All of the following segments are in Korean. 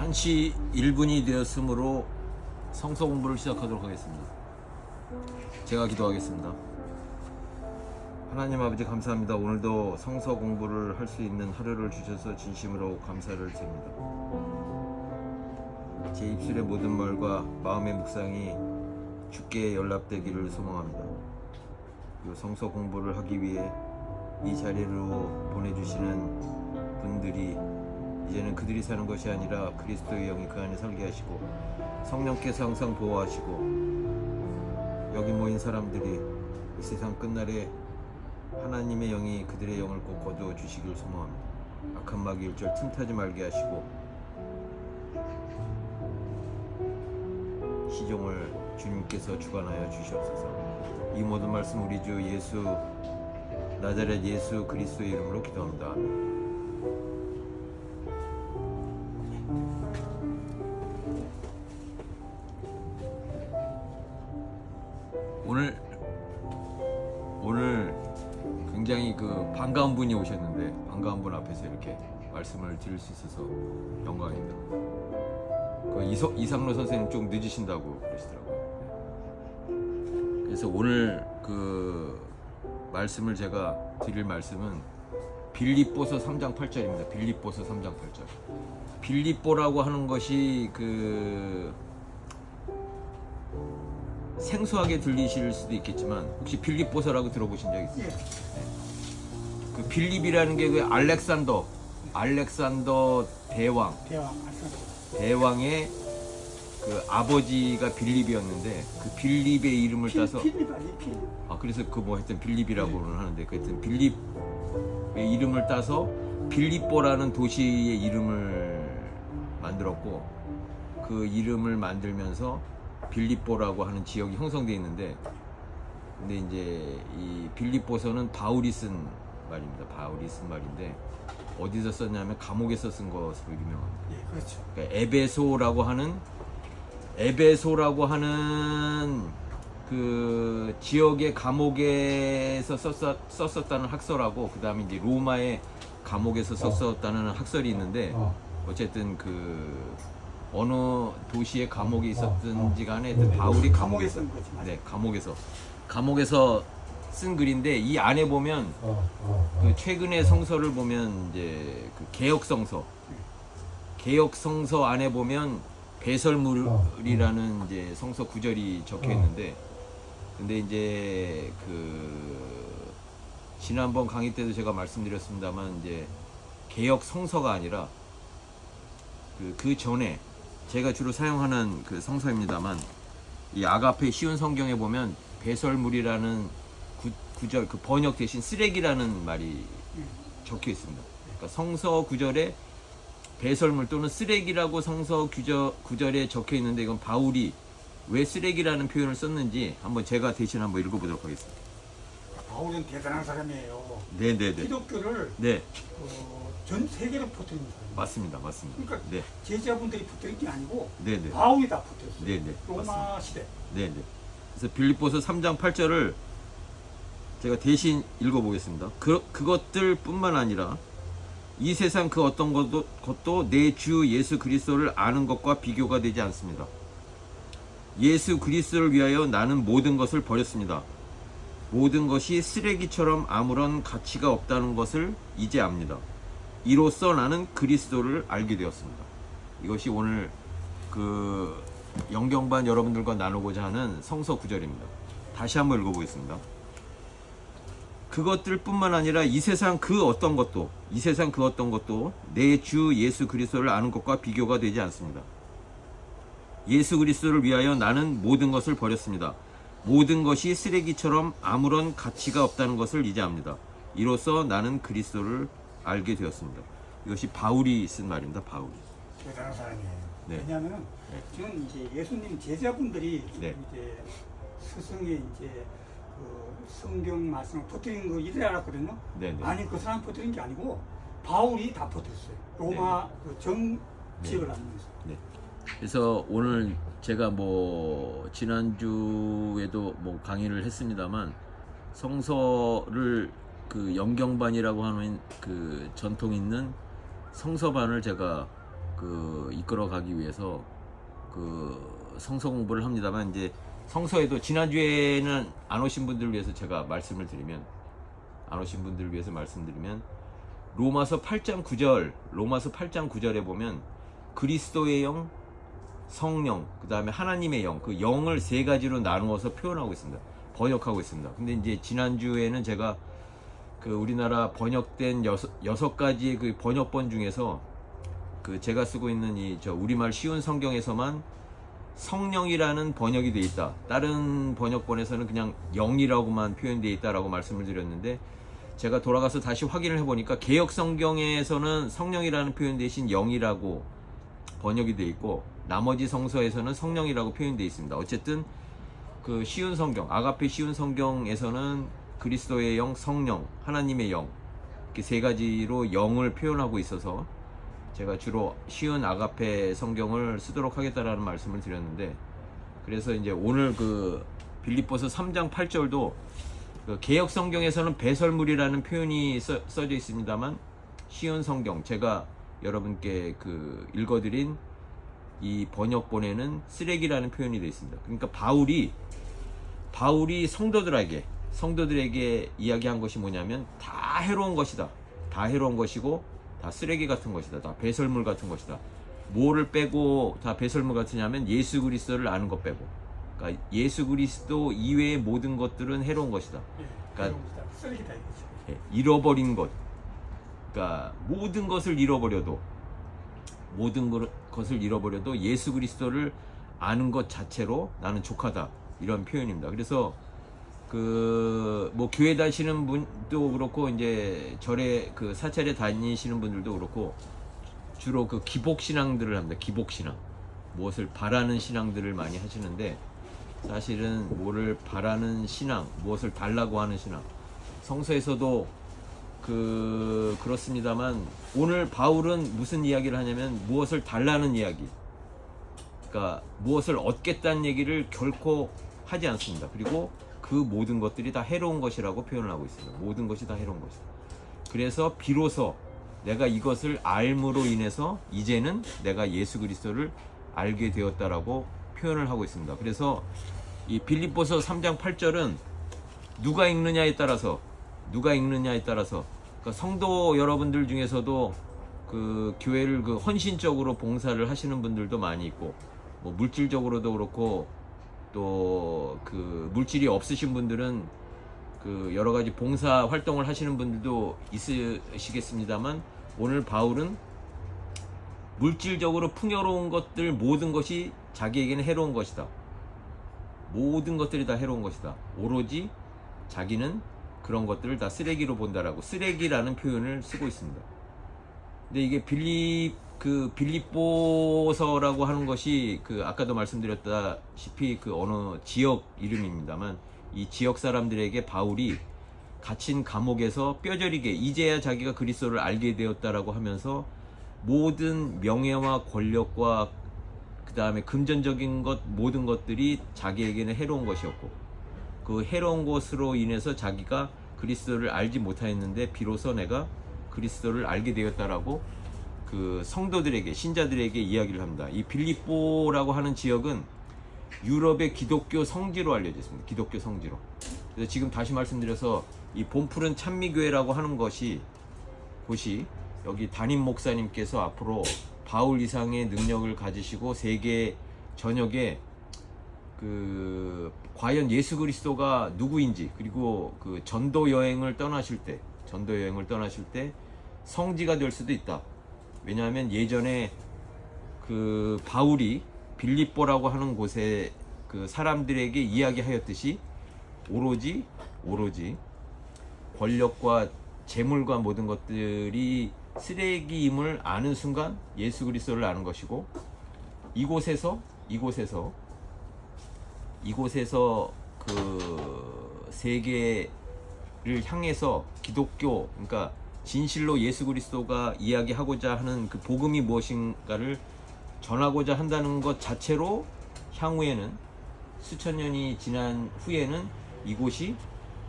1시 1분이 되었으므로 성서 공부를 시작하도록 하겠습니다. 제가 기도하겠습니다. 하나님 아버지 감사합니다. 오늘도 성서 공부를 할 수 있는 하루를 주셔서 진심으로 감사를 드립니다. 제 입술의 모든 말과 마음의 묵상이 주께 연락되기를 소망합니다. 이 성서 공부를 하기 위해 이 자리로 보내주시는 분들이 이제는 그들이 사는 것이 아니라 그리스도의 영이 그 안에 살게 하시고 성령께서 항상 보호하시고 여기 모인 사람들이 이 세상 끝날에 하나님의 영이 그들의 영을 꼭 거두어 주시길 소망합니다. 악한 마귀 일절 틈타지 말게 하시고 시종을 주님께서 주관하여 주시옵소서. 이 모든 말씀 우리 주 예수 나자렛 예수 그리스도의 이름으로 기도합니다. 아멘. 오늘 굉장히 반가운 분이 오셨는데 반가운 분 앞에서 이렇게 말씀을 드릴 수 있어서 영광입니다. 이상로 선생님 좀 늦으신다고 그러시더라고요. 그래서 오늘 말씀을 제가 드릴 말씀은 빌립보서 3장 8절입니다. 빌립보서 3장 8절. 빌립보라고 하는 것이 생소하게 들리실 수도 있겠지만 혹시 빌립보서라고 들어보신 적 있어요? 네. 그 빌립이라는 게 알렉산더 대왕의 아버지가 빌립이었는데 그 빌립의 이름을 따서 그래서 하여튼 빌립이라고는 하는데 하여튼 빌립의 이름을 따서 빌립보라는 도시의 이름을 만들었고 그 이름을 만들면서 빌립보라고 하는 지역이 형성되어 있는데 근데 이제 이 빌립보서는 바울이 쓴 말입니다. 바울이 쓴 말인데 어디서 썼냐면 감옥에서 쓴 것으로 유명합니다. 예, 그렇죠. 그러니까 에베소라고 하는 그 지역의 감옥에서 썼었다는 학설하고 그 다음에 이제 로마의 감옥에서 썼었다는 학설이 있는데 어쨌든 어느 도시에 감옥에 있었든지 간에 바울이 감옥에서 쓴 글인데 이 안에 보면 최근의 성서를 보면 이제 개역성서 안에 보면 배설물이라는 이제 성서 구절이 적혀 있는데 근데 이제 지난번 강의 때도 제가 말씀드렸습니다만 이제 개역성서가 아니라 그 전에 제가 주로 사용하는 성서입니다만 이 아가페 쉬운 성경에 보면 배설물이라는 구절 번역 대신 쓰레기라는 말이 적혀 있습니다. 그러니까 성서 구절에 배설물 또는 쓰레기라고 성서 구절에 적혀 있는데 이건 바울이 왜 쓰레기라는 표현을 썼는지 한번 제가 대신 한번 읽어보도록 하겠습니다. 바울은 대단한 사람이에요. 네네네. 기독교를 전 세계로 퍼뜨린 사람. 맞습니다. 그러니까 네. 제자분들이 퍼뜨린 게 아니고 네네. 바울이 다 퍼뜨렸어요. 네네. 로마 맞습니다. 시대. 네네. 그래서 빌립보서 3장 8절을 제가 대신 읽어보겠습니다. 그것들 뿐만 아니라 이 세상 그 어떤 것도 내 주 예수 그리스도를 아는 것과 비교가 되지 않습니다. 예수 그리스도를 위하여 나는 모든 것을 버렸습니다. 모든 것이 쓰레기처럼 아무런 가치가 없다는 것을 이제 압니다. 이로써 나는 그리스도를 알게 되었습니다. 이것이 오늘 영경반 여러분들과 나누고자 하는 성서 구절입니다. 다시 한번 읽어보겠습니다. 그것들 뿐만 아니라 이 세상 그 어떤 것도 내 주 예수 그리스도를 아는 것과 비교가 되지 않습니다. 예수 그리스도를 위하여 나는 모든 것을 버렸습니다. 모든 것이 쓰레기처럼 아무런 가치가 없다는 것을 이제 압니다. 이로써 나는 그리스도를 알게 되었습니다. 이것이 바울이 쓴 말입니다. 바울이. 대단한 사람이에요. 네. 왜냐하면 저는 이제 예수님 제자분들이 네. 이제 스승의 이제 성경 말씀을 퍼뜨린 거 이래 알았거든요. 네네. 아니 그 사람 퍼뜨린 게 아니고 바울이 다 퍼뜨렸어요. 로마 정치를 하면서. 네. 그래서 오늘 제가 지난주에도 강의를 했습니다만 성서를 영경반이라고 하는 전통 있는 성서반을 제가 그 이끌어가기 위해서 그 성서 공부를 합니다만, 이제 성서에도 지난주에는 안 오신 분들을 위해서 제가 말씀을 드리면, 안 오신 분들을 위해서 말씀드리면, 로마서 8장 9절에 보면 그리스도의 영, 성령, 그 다음에 하나님의 영, 그 영을 세 가지로 나누어서 표현하고 있습니다. 번역하고 있습니다. 근데 이제 지난주에는 제가 그 우리나라 번역된 여섯 가지의 그 번역본 중에서 그 제가 쓰고 있는 이 우리말 쉬운 성경에서만 성령이라는 번역이 되어 있다. 다른 번역본에서는 그냥 영이라고만 표현되어 있다라고 말씀을 드렸는데, 제가 돌아가서 다시 확인을 해보니까 개역 성경에서는 성령이라는 표현 대신 영이라고 번역이 되어 있고, 나머지 성서에서는 성령이라고 표현되어 있습니다. 어쨌든 그 쉬운 성경, 아가페 쉬운 성경에서는 그리스도의 영, 성령, 하나님의 영, 이렇게 세 가지로 영을 표현하고 있어서 제가 주로 쉬운 아가페 성경을 쓰도록 하겠다라는 말씀을 드렸는데, 그래서 이제 오늘 그 빌립보서 3장 8절도 그 개역 성경에서는 배설물이라는 표현이 써져 있습니다만, 쉬운 성경, 제가 여러분께 그 읽어드린 이 번역본에는 쓰레기라는 표현이 되어 있습니다. 그러니까 바울이 성도들에게 이야기한 것이 뭐냐면, 다 해로운 것이다. 다 해로운 것이고 다 쓰레기 같은 것이다. 다 배설물 같은 것이다. 뭐를 빼고 다 배설물 같으냐면 예수 그리스도를 아는 것 빼고, 그러니까 예수 그리스도 이외의 모든 것들은 해로운 것이다. 그러니까 쓰레기다 이거죠. 잃어버린 것, 그러니까 모든 것을 잃어버려도 예수 그리스도를 아는 것 자체로 나는 족하다, 이런 표현입니다. 그래서 그 뭐 교회 다니시는 분도 그렇고, 이제 절에 그 사찰에 다니시는 분들도 그렇고, 주로 그 기복 신앙들을 합니다. 기복 신앙, 무엇을 바라는 신앙들을 많이 하시는데, 사실은 뭐를 바라는 신앙, 무엇을 달라고 하는 신앙, 성서에서도 그렇습니다만, 오늘 바울은 무슨 이야기를 하냐면 무엇을 달라는 이야기, 그러니까 무엇을 얻겠다는 얘기를 결코 하지 않습니다. 그리고 그 모든 것들이 다 해로운 것이라고 표현을 하고 있습니다. 모든 것이 다 해로운 것이다. 그래서 비로소 내가 이것을 알므로 인해서 이제는 내가 예수 그리스도를 알게 되었다라고 표현을 하고 있습니다. 그래서 이 빌립보서 3장 8절은 누가 읽느냐에 따라서 그러니까 성도 여러분들 중에서도 그 교회를 그 헌신적으로 봉사를 하시는 분들도 많이 있고, 뭐 물질적으로도 그렇고, 또 그 물질이 없으신 분들은 그 여러 가지 봉사 활동을 하시는 분들도 있으시겠습니다만, 오늘 바울은 물질적으로 풍요로운 것들 모든 것이 자기에게는 해로운 것이다. 모든 것들이 다 해로운 것이다. 오로지 자기는 그런 것들을 다 쓰레기로 본다라고 쓰레기라는 표현을 쓰고 있습니다. 근데 이게 빌립보서라고 하는 것이 그 아까도 말씀드렸다시피 그 어느 지역 이름입니다만, 이 지역 사람들에게 바울이 갇힌 감옥에서 뼈저리게 이제야 자기가 그리스도를 알게 되었다라고 하면서 모든 명예와 권력과 그 다음에 금전적인 것 모든 것들이 자기에게는 해로운 것이었고, 그 해로운 것으로 인해서 자기가 그리스도를 알지 못하였는데 비로소 내가 그리스도를 알게 되었다라고 그 성도들에게, 신자들에게 이야기를 합니다. 이 빌립보라고 하는 지역은 유럽의 기독교 성지로 알려져 있습니다. 기독교 성지로. 그래서 지금 다시 말씀드려서 이 봄푸른 찬미교회라고 하는 곳이 여기 담임 목사님께서 앞으로 바울 이상의 능력을 가지시고 세계 전역에 그 과연 예수 그리스도가 누구인지, 그리고 그 전도 여행을 떠나실 때 성지가 될 수도 있다. 왜냐하면 예전에 그 바울이 빌립보라고 하는 곳에 그 사람들에게 이야기하였듯이 오로지 권력과 재물과 모든 것들이 쓰레기임을 아는 순간 예수 그리스도를 아는 것이고, 이곳에서 그 세계를 향해서 기독교, 그러니까 진실로 예수 그리스도가 이야기하고자 하는 그 복음이 무엇인가를 전하고자 한다는 것 자체로 향후에는 수천 년이 지난 후에는 이곳이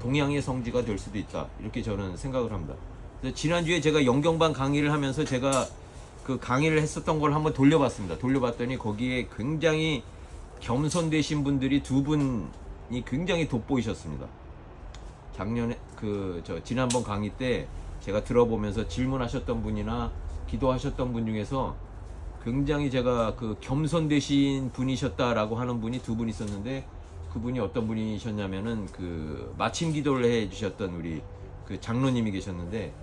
동양의 성지가 될 수도 있다, 이렇게 저는 생각을 합니다. 그래서 지난주에 제가 영경반 강의를 하면서 제가 그 강의를 했었던 걸 한번 돌려봤습니다. 돌려봤더니 거기에 굉장히 겸손되신 분들이 두 분이 굉장히 돋보이셨습니다. 작년에 지난번 강의 때 제가 들어보면서 질문하셨던 분이나 기도하셨던 분 중에서 굉장히 제가 그 겸손되신 분이셨다라고 하는 분이 두 분 있었는데, 그분이 어떤 분이셨냐면은 그 마침 기도를 해 주셨던 우리 그 장로님이 계셨는데,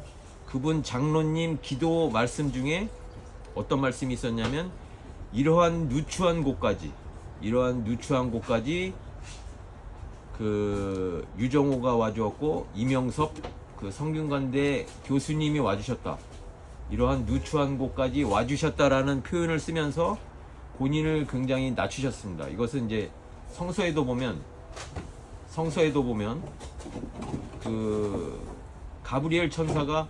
그분 장로님 기도 말씀 중에 어떤 말씀이 있었냐면, 이러한 누추한 곳까지 그 유정호가 와주었고 이명섭 그 성균관대 교수님이 와주셨다. 이러한 누추한 곳까지 와주셨다라는 표현을 쓰면서 본인을 굉장히 낮추셨습니다. 이것은 이제 성서에도 보면 그 가브리엘 천사가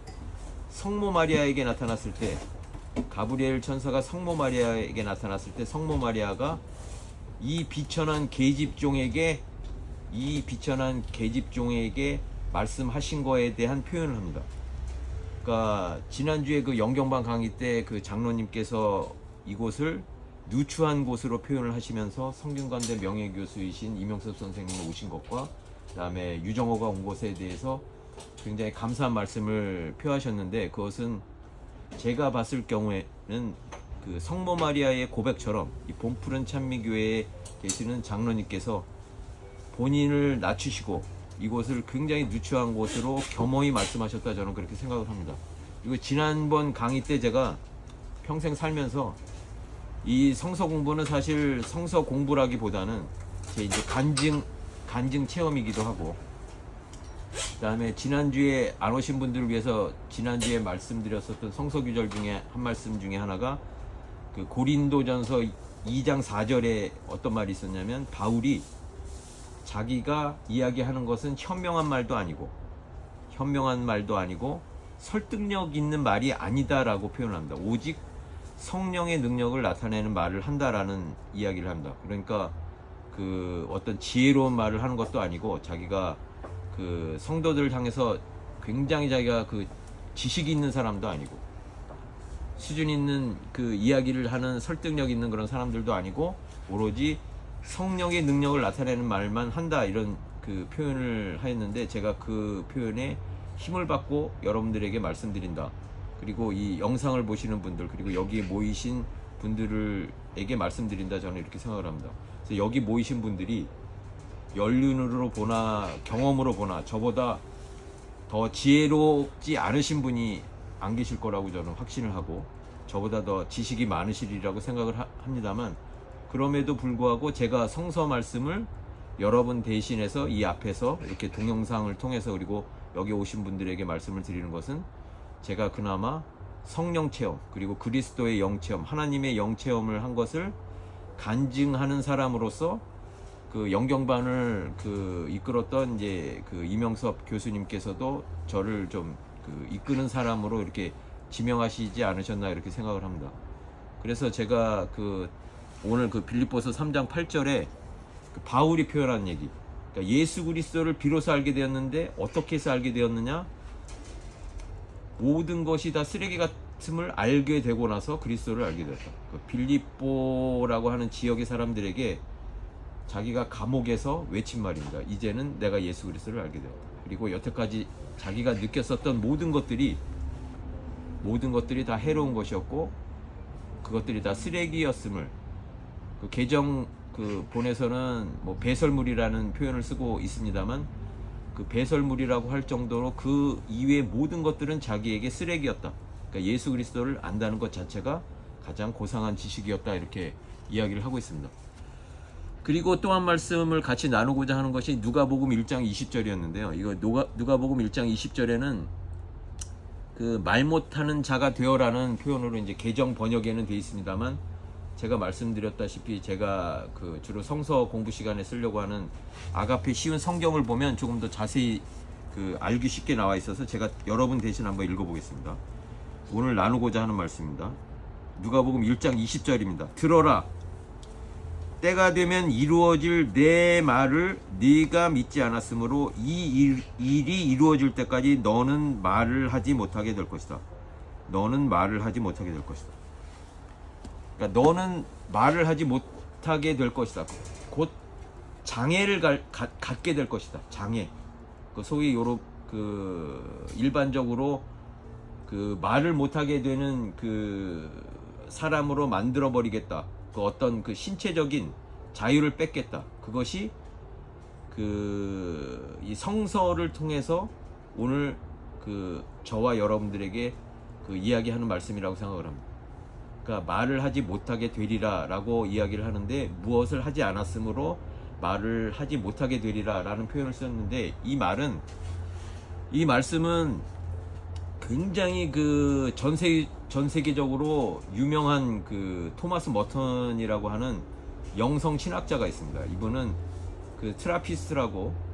성모 마리아에게 나타났을 때, 성모 마리아가 이 비천한 계집종에게 말씀하신 거에 대한 표현을 합니다. 그러니까 지난주에 그 영경방 강의 때 그 장로님께서 이곳을 누추한 곳으로 표현을 하시면서 성균관대 명예교수이신 이명섭 선생님이 오신 것과 그 다음에 유정호가 온 것에 대해서 굉장히 감사한 말씀을 표하셨는데, 그것은 제가 봤을 경우에는 그 성모 마리아의 고백처럼 이 봄푸른 찬미교회에 계시는 장로님께서 본인을 낮추시고 이곳을 굉장히 누추한 곳으로 겸허히 말씀하셨다, 저는 그렇게 생각을 합니다. 그리고 지난번 강의 때 제가 평생 살면서 이 성서 공부는 사실 성서 공부라기보다는 제 이제 간증 체험이기도 하고, 그 다음에 지난주에 안 오신 분들을 위해서 지난주에 말씀드렸었던 성서 규절 중에 한 말씀 중에 하나가 그 고린도전서 2장 4절에 어떤 말이 있었냐면, 바울이 자기가 이야기하는 것은 현명한 말도 아니고 설득력 있는 말이 아니다라고 표현합니다. 오직 성령의 능력을 나타내는 말을 한다라는 이야기를 합니다. 그러니까 그 어떤 지혜로운 말을 하는 것도 아니고, 자기가 그 성도들을 향해서 굉장히 자기가 그 지식이 있는 사람도 아니고, 수준 있는 그 이야기를 하는 설득력 있는 그런 사람들도 아니고, 오로지 성령의 능력을 나타내는 말만 한다, 이런 그 표현을 하였는데, 제가 그 표현에 힘을 받고 여러분들에게 말씀드린다. 그리고 이 영상을 보시는 분들, 그리고 여기에 모이신 분들에게 말씀드린다, 저는 이렇게 생각을 합니다. 그래서 여기 모이신 분들이 연륜으로 보나 경험으로 보나 저보다 더 지혜롭지 않으신 분이 안 계실 거라고 저는 확신을 하고, 저보다 더 지식이 많으시리라고 생각을 합니다만, 그럼에도 불구하고 제가 성서 말씀을 여러분 대신해서 이 앞에서 이렇게 동영상을 통해서, 그리고 여기 오신 분들에게 말씀을 드리는 것은, 제가 그나마 성령 체험, 그리고 그리스도의 영 체험, 하나님의 영 체험을 한 것을 간증하는 사람으로서 그 영경반을 그 이끌었던 이제 그 이명섭 교수님께서도 저를 좀 그 이끄는 사람으로 이렇게 지명하시지 않으셨나, 이렇게 생각을 합니다. 그래서 제가 그 오늘 그 빌립보서 3장 8절에 그 바울이 표현한 얘기, 그러니까 예수 그리스도를 비로소 알게 되었는데 어떻게 해서 알게 되었느냐? 모든 것이 다 쓰레기 같음을 알게 되고 나서 그리스도를 알게 되었다. 그 빌립보라고 하는 지역의 사람들에게 자기가 감옥에서 외친 말입니다. 이제는 내가 예수 그리스도를 알게 되었다. 그리고 여태까지 자기가 느꼈었던 모든 것들이 다 해로운 것이었고, 그것들이 다 쓰레기였음을, 그 개정 그 본에서는 뭐 배설물이라는 표현을 쓰고 있습니다만, 그 배설물이라고 할 정도로 그 이외의 모든 것들은 자기에게 쓰레기였다. 그러니까 예수 그리스도를 안다는 것 자체가 가장 고상한 지식이었다, 이렇게 이야기를 하고 있습니다. 그리고 또 한 말씀을 같이 나누고자 하는 것이 누가복음 1장 20절이었는데요. 이거 누가복음 1장 20절에는 그 말 못하는 자가 되어라는 표현으로 이제 개정 번역에는 되어 있습니다만, 제가 말씀드렸다시피 제가 그 주로 성서 공부 시간에 쓰려고 하는 아가페 쉬운 성경을 보면 조금 더 자세히 그 알기 쉽게 나와 있어서 제가 여러분 대신 한번 읽어보겠습니다. 오늘 나누고자 하는 말씀입니다. 누가복음 1장 20절입니다. 들어라, 때가 되면 이루어질 내 말을 네가 믿지 않았으므로 이 일이 이루어질 때까지 너는 말을 하지 못하게 될 것이다. 그러니까 너는 말을 하지 못하게 될 것이다. 곧 장애를 갖게 될 것이다. 장애. 그 소위 요런 그 일반적으로 그 말을 못하게 되는 그 사람으로 만들어 버리겠다. 그 어떤 그 신체적인 자유를 뺏겠다. 그것이 그 이 성서를 통해서 오늘 그 저와 여러분들에게 그 이야기하는 말씀이라고 생각을 합니다. 그러니까 말을 하지 못하게 되리라 라고 이야기를 하는데, 무엇을 하지 않았으므로 말을 하지 못하게 되리라 라는 표현을 썼는데, 이 말씀은 굉장히 그 전 세계적으로 유명한 그 토마스 머턴이라고 하는 영성 신학자가 있습니다. 이분은 그 트라피스트라고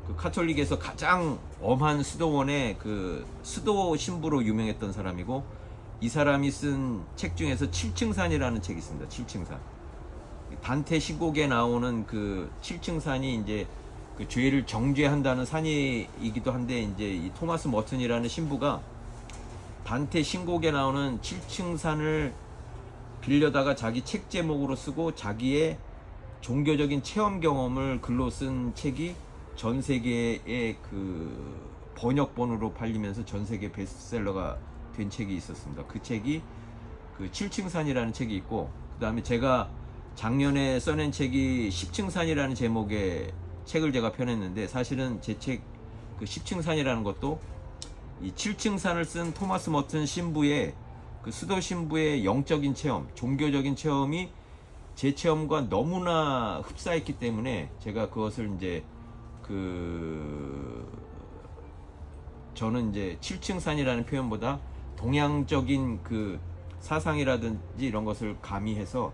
그 카톨릭에서 가장 엄한 수도원의 그 수도 신부로 유명했던 사람이고, 이 사람이 쓴 책 중에서 7층산이라는 책이 있습니다. 7층산. 단테 신곡에 나오는 그 7층산이 이제 그 죄를 정죄한다는 산이기도 한데, 이제 이 토마스 머튼이라는 신부가 단테 신곡에 나오는 7층산을 빌려다가 자기 책 제목으로 쓰고 자기의 종교적인 체험 경험을 글로 쓴 책이 전 세계의 그 번역본으로 팔리면서 전 세계 베스트셀러가 된 책이 있었습니다. 그 책이 그 7층산이라는 책이 있고, 그 다음에 제가 작년에 써낸 책이 10층산이라는 제목의 책을 제가 펴냈는데, 사실은 제 책 그 10층산이라는 것도 이 7층산을 쓴 토마스 머튼 신부의 그 수도 신부의 영적인 체험, 종교적인 체험이 제 체험과 너무나 흡사했기 때문에 제가 그것을 이제 저는 이제 7층산이라는 표현보다 동양적인 그 사상이라든지 이런 것을 가미해서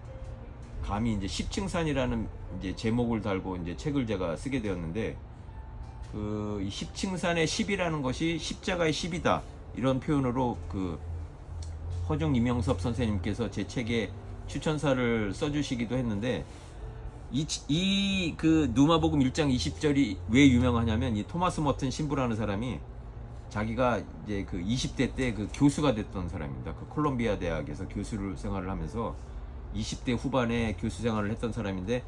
이제 10층산이라는 이제 제목을 달고 이제 책을 제가 쓰게 되었는데, 그 이 10층산의 10이라는 것이 십자가의 10이다, 이런 표현으로 그 허중 이명섭 선생님께서 제 책에 추천사를 써주시기도 했는데, 이 그 누마복음 1장 20절이 왜 유명하냐면, 이 토마스 머튼 신부라는 사람이 자기가 이제 그 20대 때 그 교수가 됐던 사람입니다. 그 콜롬비아 대학에서 교수를 생활을 하면서 20대 후반에 교수 생활을 했던 사람인데,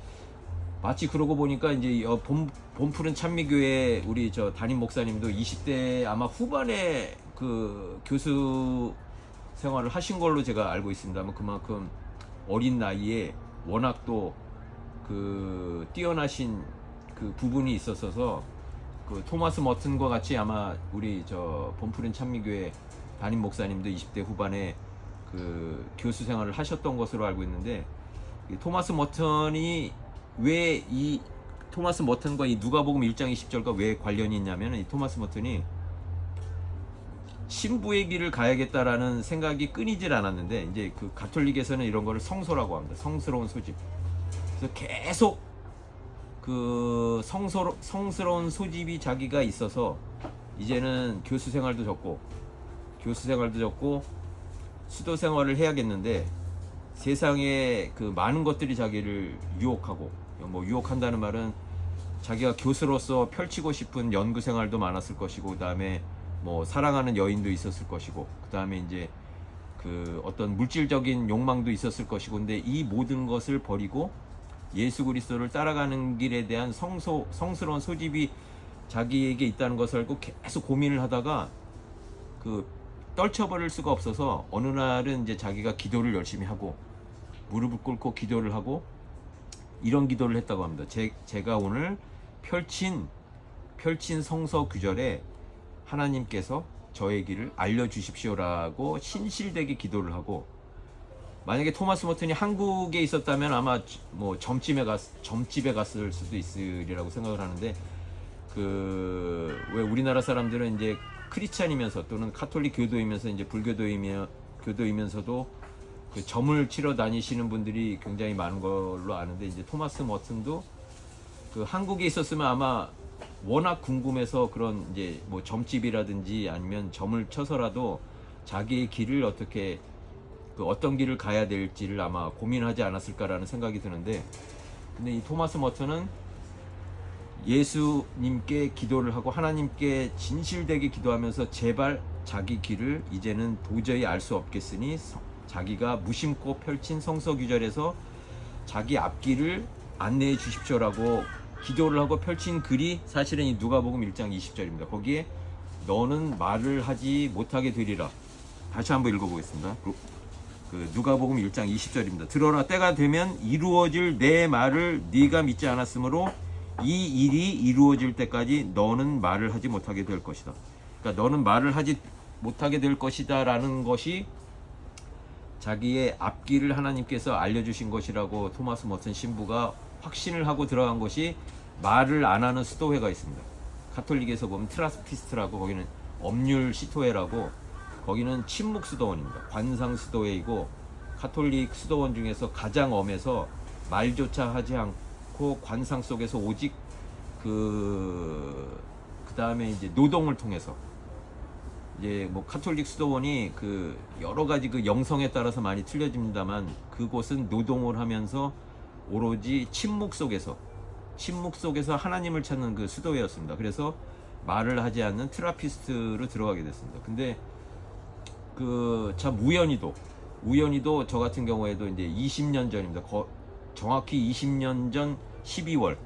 마치 그러고 보니까 이제 봄푸른 찬미교회 우리 저 담임 목사님도 20대 아마 후반에 그 교수 생활을 하신 걸로 제가 알고 있습니다만, 그만큼 어린 나이에 워낙 또 그 뛰어나신 그 부분이 있었어서 그 토마스 머튼과 같이 아마 우리 저 봄푸른 찬미교회 담임 목사님도 20대 후반에 그 교수 생활을 하셨던 것으로 알고 있는데, 이 토마스 머튼이 왜 이 토마스 머튼과 이 누가복음 1장 20절과 왜 관련이 있냐면, 이 토마스 머튼이 신부의 길을 가야겠다라는 생각이 끊이질 않았는데, 이제 그 가톨릭에서는 이런 거를 성소라고 합니다. 성스러운 소집. 그래서 계속 그 성스러운 소집이 자기가 있어서 이제는 교수 생활도 적고 수도 생활을 해야겠는데, 세상에 그 많은 것들이 자기를 유혹하고, 뭐 유혹한다는 말은 자기가 교수로서 펼치고 싶은 연구 생활도 많았을 것이고, 그 다음에 뭐 사랑하는 여인도 있었을 것이고, 그 다음에 이제 그 어떤 물질적인 욕망도 있었을 것이고, 근데 이 모든 것을 버리고 예수 그리스도를 따라가는 길에 대한 성스러운 소집이 자기에게 있다는 것을 알고 계속 고민을 하다가 그 떨쳐버릴 수가 없어서 어느 날은 이제 자기가 기도를 열심히 하고 무릎을 꿇고 기도를 하고 이런 기도를 했다고 합니다. 제가 오늘 펼친 성서 규절에 하나님께서 저의 길을 알려주십시오라고 신실되게 기도를 하고, 만약에 토마스 머튼이 한국에 있었다면 아마 뭐 점집에 갔을 수도 있으리라고 생각을 하는데, 그 왜 우리나라 사람들은 이제 크리스찬이면서 또는 카톨릭 교도이면서 이제 교도이면서도 그 점을 치러 다니시는 분들이 굉장히 많은 걸로 아는데, 이제 토마스 머튼도 그 한국에 있었으면 아마 워낙 궁금해서 그런 이제 뭐 점집이라든지 아니면 점을 쳐서라도 자기의 길을 어떻게 어떤 길을 가야 될지를 아마 고민하지 않았을까라는 생각이 드는데, 근데 이 토마스 머튼은 예수님께 기도를 하고 하나님께 진실되게 기도하면서 제발 자기 길을 이제는 도저히 알 수 없겠으니 자기가 무심코 펼친 성서 규절에서 자기 앞길을 안내해 주십시오라고 기도를 하고 펼친 글이 사실은 이 누가복음 1장 20절입니다. 거기에 너는 말을 하지 못하게 되리라. 다시 한번 읽어보겠습니다. 그 누가복음 1장 20절입니다. 들어라, 때가 되면 이루어질 내 말을 네가 믿지 않았으므로 이 일이 이루어질 때까지 너는 말을 하지 못하게 될 것이다. 그러니까 너는 말을 하지 못하게 될 것이다 라는 것이 자기의 앞길을 하나님께서 알려주신 것이라고 토마스 머튼 신부가 확신을 하고 들어간 것이 말을 안 하는 수도회가 있습니다. 가톨릭에서 보면 트라스피스트라고, 거기는 엄률 시토회라고, 거기는 침묵 수도원입니다. 관상 수도회이고 가톨릭 수도원 중에서 가장 엄해서 말조차 하지 않고 관상 속에서 오직 그 다음에 이제 노동을 통해서, 이제 뭐 가톨릭 수도원이 그 여러 가지 그 영성에 따라서 많이 틀려집니다만 그곳은 노동을 하면서 오로지 침묵 속에서 하나님을 찾는 그 수도회였습니다. 그래서 말을 하지 않는 트라피스트로 들어가게 됐습니다. 근데 그 참 우연히도 저 같은 경우에도 이제 20년 전입니다. 정확히 20년 전 12월에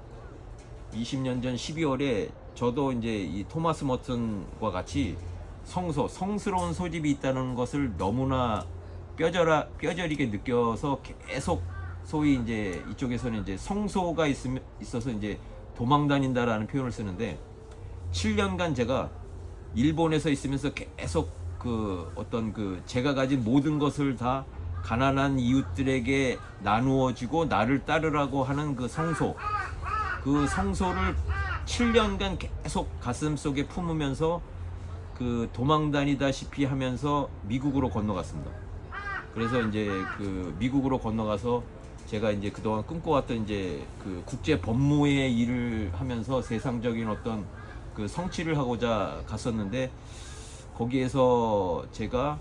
저도 이제 이 토마스 머튼과 같이 성스러운 소집이 있다는 것을 너무나 뼈저리게 느껴서 계속 소위 이제 이쪽에서는 이제 성소가 있어서 이제 도망 다닌다라는 표현을 쓰는데, 7년간 제가 일본에서 있으면서 계속 그 어떤 그 제가 가진 모든 것을 다 가난한 이웃들에게 나누어주고 나를 따르라고 하는 그 성소를 7년간 계속 가슴 속에 품으면서 그 도망 다니다시피 하면서 미국으로 건너갔습니다. 그래서 이제 그 미국으로 건너가서 제가 이제 그동안 꿈꿔왔던 이제 그 국제 법무의 일을 하면서 세상적인 어떤 그 성취를 하고자 갔었는데, 거기에서 제가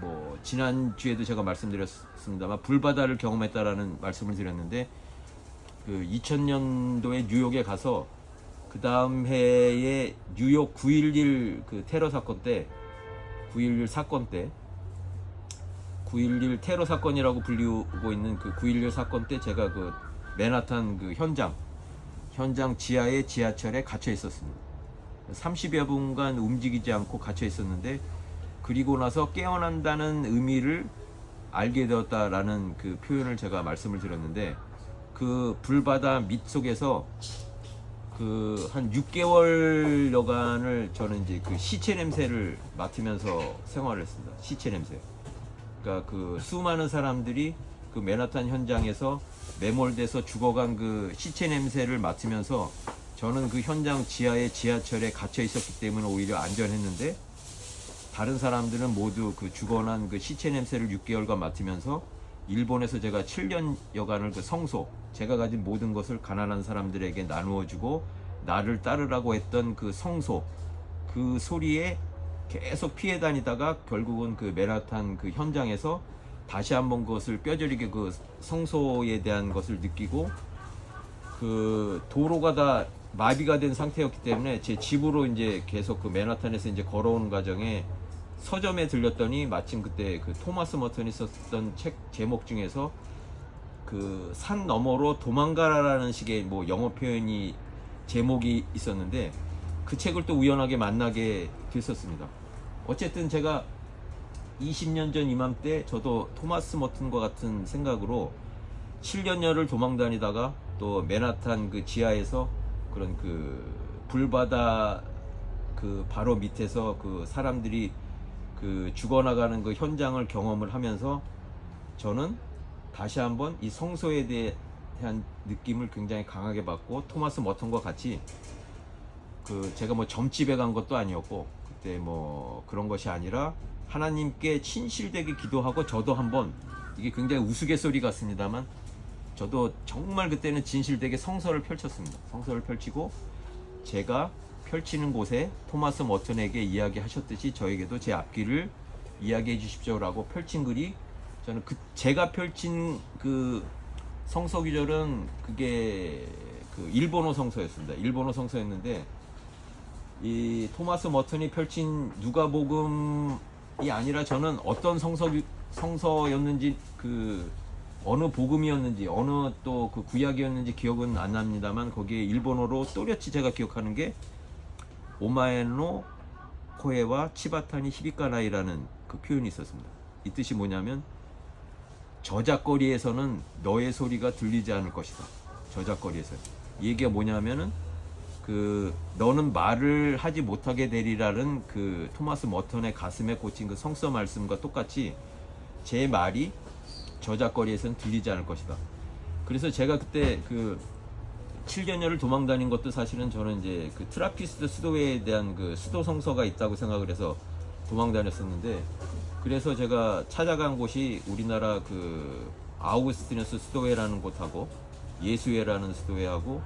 뭐 지난주에도 제가 말씀드렸습니다만 불바다를 경험했다라는 말씀을 드렸는데, 그 2000년도에 뉴욕에 가서 그 다음 해에 뉴욕 9.11 그 테러 사건 때, 9.11 테러 사건이라고 불리고 있는 그 9.11 사건 때 제가 그 맨하탄 그 현장 지하의 지하철에 갇혀 있었습니다. 30여 분간 움직이지 않고 갇혀 있었는데, 그리고 나서 깨어난다는 의미를 알게 되었다라는 그 표현을 제가 말씀을 드렸는데, 그 불바다 밑속에서 그 한 6개월여간을 저는 이제 그 시체 냄새를 맡으면서 생활을 했습니다. 시체 냄새. 그러니까 그 수많은 사람들이 그 맨하탄 현장에서 매몰돼서 죽어간 그 시체 냄새를 맡으면서, 저는 그 현장 지하의 지하철에 갇혀 있었기 때문에 오히려 안전했는데, 다른 사람들은 모두 그 죽어난 그 시체 냄새를 6개월간 맡으면서 일본에서 제가 7년여간을 그 제가 가진 모든 것을 가난한 사람들에게 나누어주고 나를 따르라고 했던 그 그 소리에 계속 피해 다니다가 결국은 그 맨하탄 그 현장에서 다시 한번 그것을 뼈저리게 그 성소에 대한 것을 느끼고, 그 도로가 다 마비가 된 상태였기 때문에 제 집으로 이제 계속 그 맨하탄에서 이제 걸어오는 과정에 서점에 들렸더니 마침 그때 그 토마스 머튼이 썼던 책 제목 중에서 그 산 너머로 도망가라라는 식의 뭐 영어 표현이 제목이 있었는데, 그 책을 또 우연하게 만나게 됐었습니다. 어쨌든 제가 20년 전 이맘때 저도 토마스 머튼과 같은 생각으로 7년여를 도망 다니다가 또 맨하탄 그 지하에서 그런 그 불바다 그 바로 밑에서 그 사람들이 그 죽어나가는 그 현장을 경험을 하면서, 저는 다시 한번 이 성소에 대한 느낌을 굉장히 강하게 받고, 토마스 머튼과 같이 그 제가 뭐 점집에 간 것도 아니었고 그때 뭐 그런 것이 아니라 하나님께 진실되게 기도하고, 저도 한번, 이게 굉장히 우스갯소리 같습니다만 저도 정말 그때는 진실되게 성서를 펼쳤습니다. 성서를 펼치고 제가 펼치는 곳에 토마스 머튼에게 이야기하셨듯이 저에게도 제 앞길을 이야기해 주십시오라고 펼친 글이, 저는 제가 펼친 그 성서 규절은 그게 그 일본어 성서였습니다. 일본어 성서였는데, 이 토마스 머튼이 펼친 누가복음 아니라 저는 어떤 성서였는지 그 어느 복음이었는지 어느 또 그 구약이었는지 기억은 안 납니다만 거기에 일본어로 또렷이 제가 기억하는 게 오마에노 코에와 치바타니 히비카나이라는 그 표현이 있었습니다. 이 뜻이 뭐냐면 저작거리에서는 너의 소리가 들리지 않을 것이다. 저작거리에서. 이 얘기가 뭐냐면은 그 너는 말을 하지 못하게 되리라는 그 토마스 머턴의 가슴에 꽂힌 그 성서 말씀과 똑같이 제 말이 저작거리에서는 들리지 않을 것이다. 그래서 제가 그때 그 7개년을 도망 다닌 것도 사실은 저는 이제 그 트라피스트 수도회에 대한 그 수도 성서가 있다고 생각을 해서 도망 다녔었는데, 그래서 제가 찾아간 곳이 우리나라 그 아우구스티누스 수도회라는 곳하고 예수회라는 수도회하고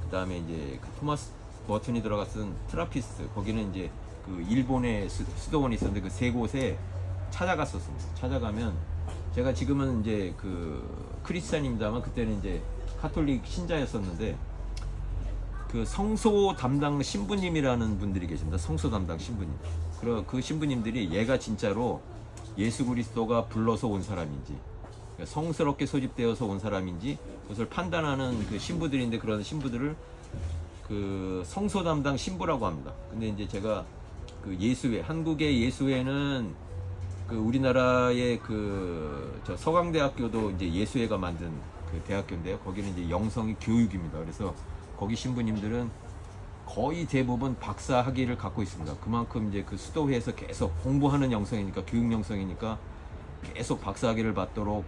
그 다음에 이제 그 토마스 머튼이 들어가 쓴 트라피스트, 거기는 이제 그 일본의 수도원이 있었는데 그 세 곳에 찾아갔었습니다. 찾아가면 제가 지금은 이제 그 크리스찬입니다만 그때는 이제 카톨릭 신자였었는데 그 성소 담당 신부님이라는 분들이 계십니다. 성소 담당 신부님. 그 신부님들이 얘가 진짜로 예수 그리스도가 불러서 온 사람인지 성스럽게 소집되어서 온 사람인지 그것을 판단하는 그 신부들인데, 그런 신부들을 그 성소 담당 신부라고 합니다. 근데 이제 제가 그 예수회, 한국의 예수회는 그 우리나라의 그 저 서강대학교도 이제 예수회가 만든 그 대학교인데요. 거기는 이제 영성이 교육입니다. 그래서 거기 신부님들은 거의 대부분 박사 학위를 갖고 있습니다. 그만큼 이제 그 수도회에서 계속 공부하는 영성이니까, 교육 영성이니까 계속 박사 학위를 받도록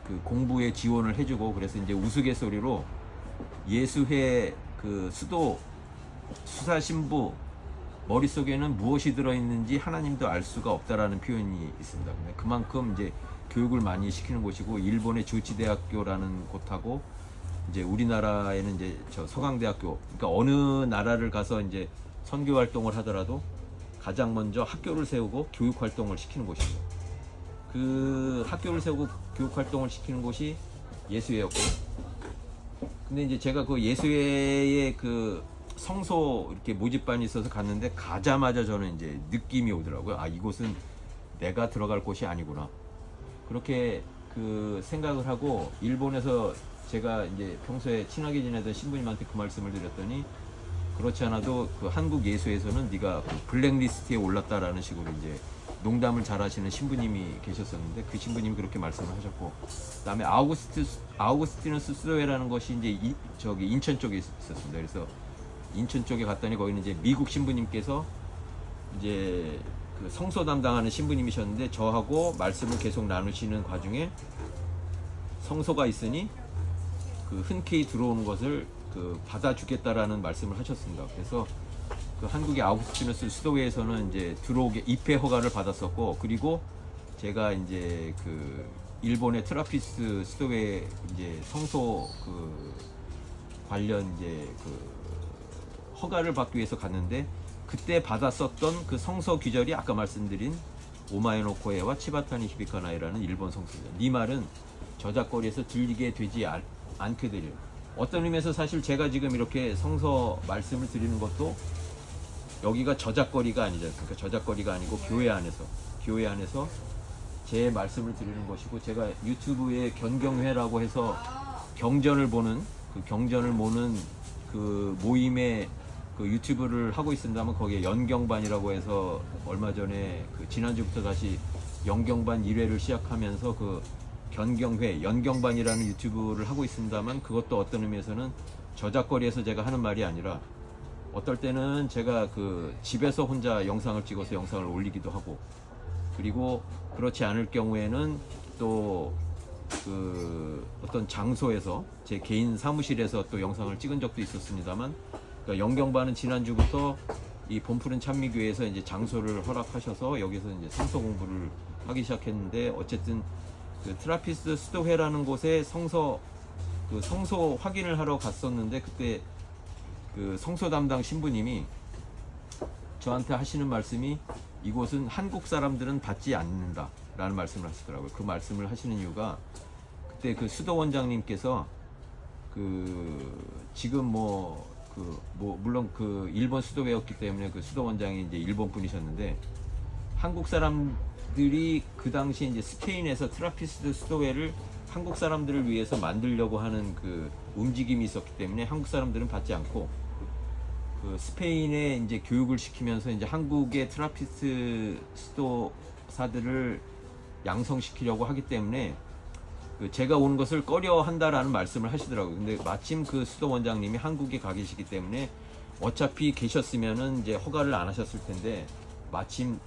그 공부에 지원을 해주고, 그래서 이제 우스갯소리로 예수회 그 수도 수사 신부 머릿속에는 무엇이 들어있는지 하나님도 알 수가 없다라는 표현이 있습니다. 그만큼 이제 교육을 많이 시키는 곳이고, 일본의 조치대학교라는 곳하고 이제 우리나라에는 이제 저 서강대학교, 그러니까 어느 나라를 가서 이제 선교 활동을 하더라도 가장 먼저 학교를 세우고 교육 활동을 시키는 곳입니다. 그 학교를 세우고 교육 활동을 시키는 곳이 예수회였고, 근데 이제 제가 그 예수회의 그 성소 이렇게 모집반이 있어서 갔는데 가자마자 저는 이제 느낌이 오더라고요. 아, 이곳은 내가 들어갈 곳이 아니구나. 그렇게 그 생각을 하고 일본에서 제가 이제 평소에 친하게 지내던 신부님한테 그 말씀을 드렸더니, 그렇지 않아도 그 한국 예수에서는 네가 그 블랙리스트에 올랐다라는 식으로 이제 농담을 잘 하시는 신부님이 계셨었는데, 그 신부님이 그렇게 말씀을 하셨고, 그 다음에 아우구스티누스 수도회라는 것이 이제 저기 인천 쪽에 있었습니다. 그래서 인천 쪽에 갔더니 거기는 이제 미국 신부님께서 이제 그 성소 담당하는 신부님이셨는데, 저하고 말씀을 계속 나누시는 과중에 성소가 있으니 그 흔쾌히 들어오는 것을 그 받아주겠다라는 말씀을 하셨습니다. 그래서 그 한국의 아우구스티누스 수도회에서는 이제 들어오게 입회 허가를 받았었고, 그리고 제가 이제 그 일본의 트라피스트 수도회 이제 성소 그 관련 이제 그 허가를 받기 위해서 갔는데, 그때 받았었던 그 성서 귀절이 아까 말씀드린 오마에노코에와 치바타니 히비카나이라는 일본 성서입니다. 네 말은 저작거리에서 들리게 되지 않게 되려. 어떤 의미에서 사실 제가 지금 이렇게 성서 말씀을 드리는 것도 여기가 저작거리가 아니지 않습니까? 저작거리가 아니고 교회 안에서 제 말씀을 드리는 것이고, 제가 유튜브에 견경회라고 해서 경전을 보는 그 모임에 그 유튜브를 하고 있습니다만, 거기에 연경반이라고 해서 얼마 전에 그 지난주부터 다시 연경반 1회를 시작하면서 그 연경반이라는 유튜브를 하고 있습니다만, 그것도 어떤 의미에서는 저작거리에서 제가 하는 말이 아니라, 어떨 때는 제가 그 집에서 혼자 영상을 찍어서 영상을 올리기도 하고, 그리고 그렇지 않을 경우에는 또 그 어떤 장소에서 제 개인 사무실에서 또 영상을 찍은 적도 있었습니다만, 그러니까 연경반은 지난주부터 이 봄푸른 찬미교회에서 이제 장소를 허락하셔서 여기서 이제 성서 공부를 하기 시작했는데, 어쨌든 그 트라피스트 수도회라는 곳에 성소 확인을 하러 갔었는데, 그때 그 성소 담당 신부님이 저한테 하시는 말씀이, 이곳은 한국 사람들은 받지 않는다 라는 말씀을 하시더라고요. 그 말씀을 하시는 이유가, 그때 그 수도 원장님께서 그 지금 물론 그 일본 수도회였기 때문에 그 수도 원장이 이제 일본 분이셨는데, 한국 사람들이 그 당시 이제 스페인에서 트라피스트 수도회를 한국 사람들을 위해서 만들려고 하는 그 움직임이 있었기 때문에 한국 사람들은 받지 않고 그 스페인에 이제 교육을 시키면서 이제 한국의 트라피스트 수도사들을 양성시키려고 하기 때문에 그 제가 오는 것을 꺼려 한다라는 말씀을 하시더라고요. 근데 마침 그 수도 원장님이 한국에 가 계시기 때문에 어차피 계셨으면은 이제 허가를 안 하셨을 텐데 마침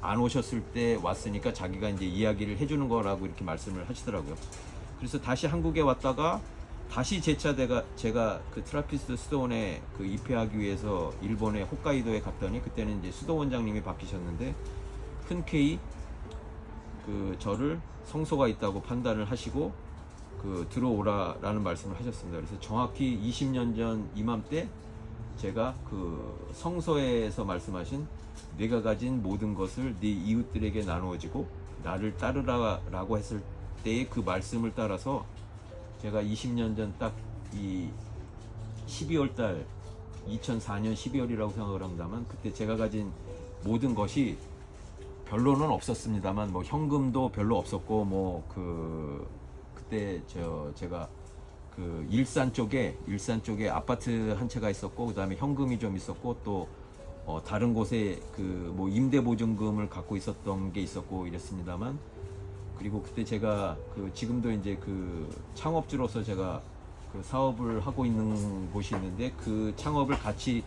안 오셨을 때 왔으니까 자기가 이제 이야기를 해주는 거라고 이렇게 말씀을 하시더라고요. 그래서 다시 한국에 왔다가 다시 제가 그 트라피스트 수도원에 그 입회하기 위해서 일본의 홋카이도에 갔더니 그때는 이제 수도 원장님이 바뀌셨는데 흔쾌히 그 저를 성소가 있다고 판단을 하시고 그 들어오라라는 말씀을 하셨습니다. 그래서 정확히 20년 전 이맘때 제가 그 성서에서 말씀하신 내가 가진 모든 것을 네 이웃들에게 나누어지고 나를 따르라라고 했을 때의 그 말씀을 따라서 제가 20년 전 딱 이 12월 달 2004년 12월이라고 생각을 합니다만 그때 제가 가진 모든 것이 별로는 없었습니다만 뭐 현금도 별로 없었고 뭐 그때 제가 그 일산 쪽에 아파트 한 채가 있었고 그다음에 현금이 좀 있었고 또 다른 곳에 그 뭐 임대 보증금을 갖고 있었던 게 있었고 이랬습니다만 그리고 그때 제가 그 지금도 이제 그 창업주로서 제가 그 사업을 하고 있는 곳이 있는데 그 창업을 같이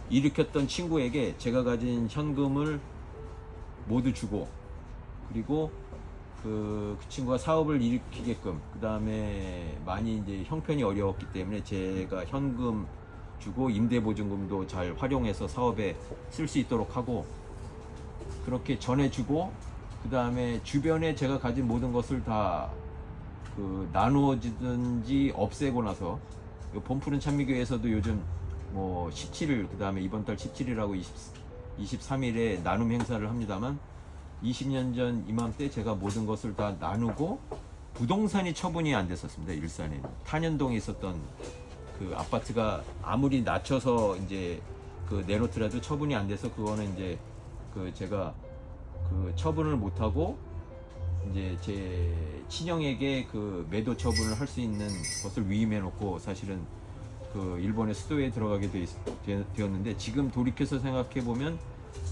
일으켰던 친구에게 제가 가진 현금을 모두 주고 그리고 그 친구가 사업을 일으키게끔 그 다음에 많이 이제 형편이 어려웠기 때문에 제가 현금 주고 임대보증금도 잘 활용해서 사업에 쓸 수 있도록 하고 그렇게 전해주고 그 다음에 주변에 제가 가진 모든 것을 다 그 나누어지든지 없애고 나서 봄푸른 찬미교회에서도 요즘 뭐 17일 그 다음에 이번 달 17일하고 23일에 나눔 행사를 합니다만 20년 전 이맘때 제가 모든 것을 다 나누고 부동산이 처분이 안 됐었습니다. 일산에 탄현동에 있었던 그 아파트가 아무리 낮춰서 이제 그 내놓더라도 처분이 안 돼서 그거는 이제 그 제가 그 처분을 못 하고 이제 제 친형에게 그 매도 처분을 할 수 있는 것을 위임해 놓고 사실은 그 일본의 수도에 들어가게 되었는데 지금 돌이켜서 생각해 보면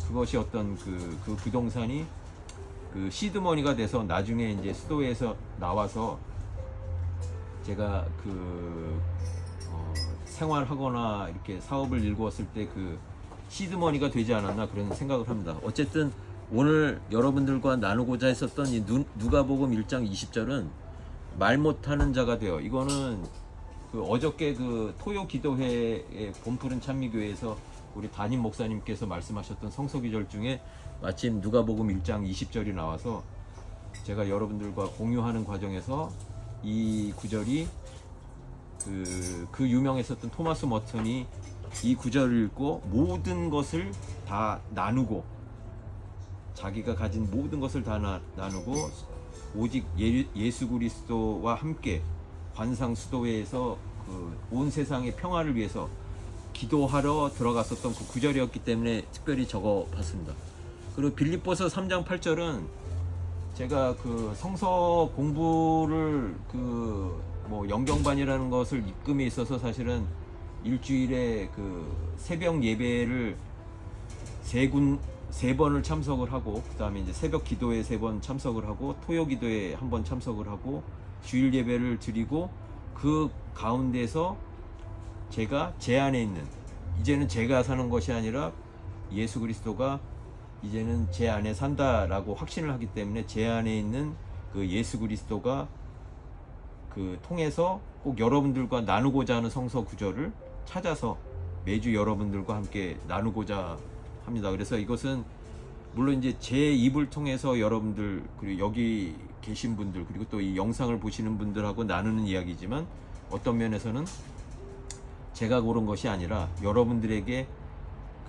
그것이 어떤 그 부동산이 그 시드머니가 돼서 나중에 이제 수도에서 나와서 제가 그 생활하거나 이렇게 사업을 일구었을 때 그 시드머니가 되지 않았나 그런 생각을 합니다. 어쨌든 오늘 여러분들과 나누고자 했었던 이 누가복음 1장 20절은 말 못하는 자가 되어 이거는 그 어저께 그 토요 기도회의 봄푸른 찬미교회에서 우리 담임 목사님께서 말씀하셨던 성서기절 중에 마침 누가복음 1장 20절이 나와서 제가 여러분들과 공유하는 과정에서 이 구절이 그 유명했었던 토마스 머튼이 이 구절을 읽고 모든 것을 다 나누고 자기가 가진 모든 것을 다 나누고 오직 예수 그리스도와 함께 관상수도회에서 그 온 세상의 평화를 위해서 기도하러 들어갔었던 그 구절이었기 때문에 특별히 적어봤습니다. 그리고 빌립보서 3장 8절은 제가 그 성서 공부를 그 뭐 영경반이라는 것을 입금에 있어서 사실은 일주일에 그 새벽 예배를 세 번을 참석을 하고 그 다음에 이제 새벽 기도에 3번 참석을 하고 토요 기도에 1번 참석을 하고 주일 예배를 드리고 그 가운데서 제가 제 안에 있는 이제는 제가 사는 것이 아니라 예수 그리스도가 이제는 제 안에 산다라고 확신을 하기 때문에 제 안에 있는 그 예수 그리스도가 그 통해서 꼭 여러분들과 나누고자 하는 성서 구절을 찾아서 매주 여러분들과 함께 나누고자 합니다. 그래서 이것은 물론 이제 제 입을 통해서 여러분들 그리고 여기 계신 분들 그리고 또 이 영상을 보시는 분들하고 나누는 이야기지만 어떤 면에서는 제가 고른 것이 아니라 여러분들에게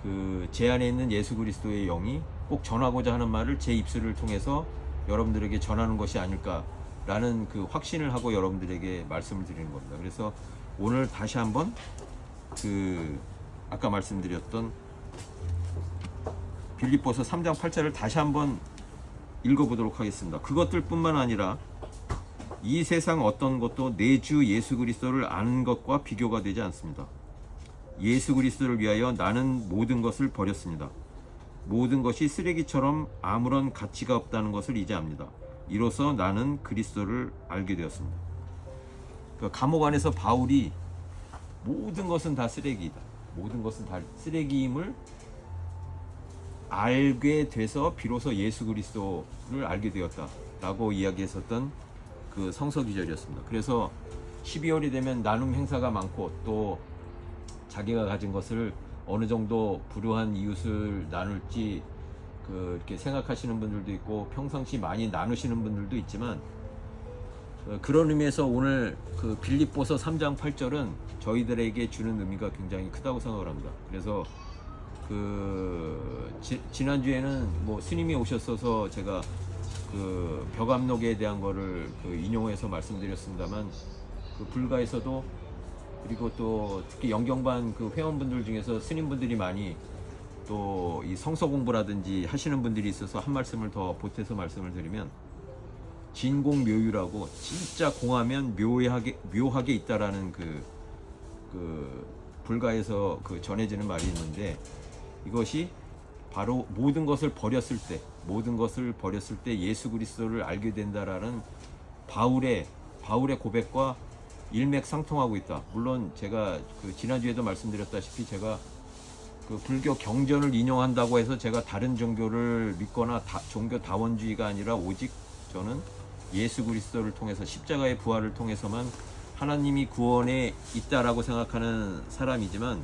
그 제 안에 있는 예수 그리스도의 영이 꼭 전하고자 하는 말을 제 입술을 통해서 여러분들에게 전하는 것이 아닐까라는 그 확신을 하고 여러분들에게 말씀을 드리는 겁니다. 그래서 오늘 다시 한번 그 아까 말씀드렸던 빌립보서 3장 8절을 다시 한번 읽어보도록 하겠습니다. 그것들 뿐만 아니라 이 세상 어떤 것도 내 주 예수 그리스도를 아는 것과 비교가 되지 않습니다. 예수 그리스도를 위하여 나는 모든 것을 버렸습니다. 모든 것이 쓰레기처럼 아무런 가치가 없다는 것을 이제 압니다. 이로써 나는 그리스도를 알게 되었습니다. 감옥 안에서 바울이 모든 것은 다 쓰레기이다, 모든 것은 다 쓰레기임을 알게 돼서 비로소 예수 그리스도를 알게 되었다 라고 이야기했었던 그 성서 기절이었습니다. 그래서 12월이 되면 나눔 행사가 많고, 또 자기가 가진 것을 어느 정도 불우한 이웃을 나눌지 이렇게 생각하시는 분들도 있고, 평상시 많이 나누시는 분들도 있지만, 그런 의미에서 오늘 그 빌립보서 3장 8절은 저희들에게 주는 의미가 굉장히 크다고 생각을 합니다. 그래서 지난주에는 뭐 스님이 오셨어서 제가 그 벽암록에 대한 거를 인용해서 말씀드렸습니다만, 불가에서도, 그리고 또 특히 영경반 회원분들 중에서 스님분들이 많이 또 이 성서 공부라든지 하시는 분들이 있어서 한 말씀을 더 보태서 말씀을 드리면, 진공묘유라고 진짜 공하면 묘하게 있다라는 불가에서 전해지는 말이 있는데, 이것이 바로 모든 것을 버렸을 때 예수 그리스도를 알게 된다라는 바울의 고백과 일맥상통하고 있다. 물론 제가 지난주에도 말씀드렸다시피, 제가 불교 경전을 인용한다고 해서 제가 다른 종교를 믿거나 종교 다원주의가 아니라 오직 저는 예수 그리스도를 통해서, 십자가의 부활을 통해서만 하나님이 구원에 있다라고 생각하는 사람이지만,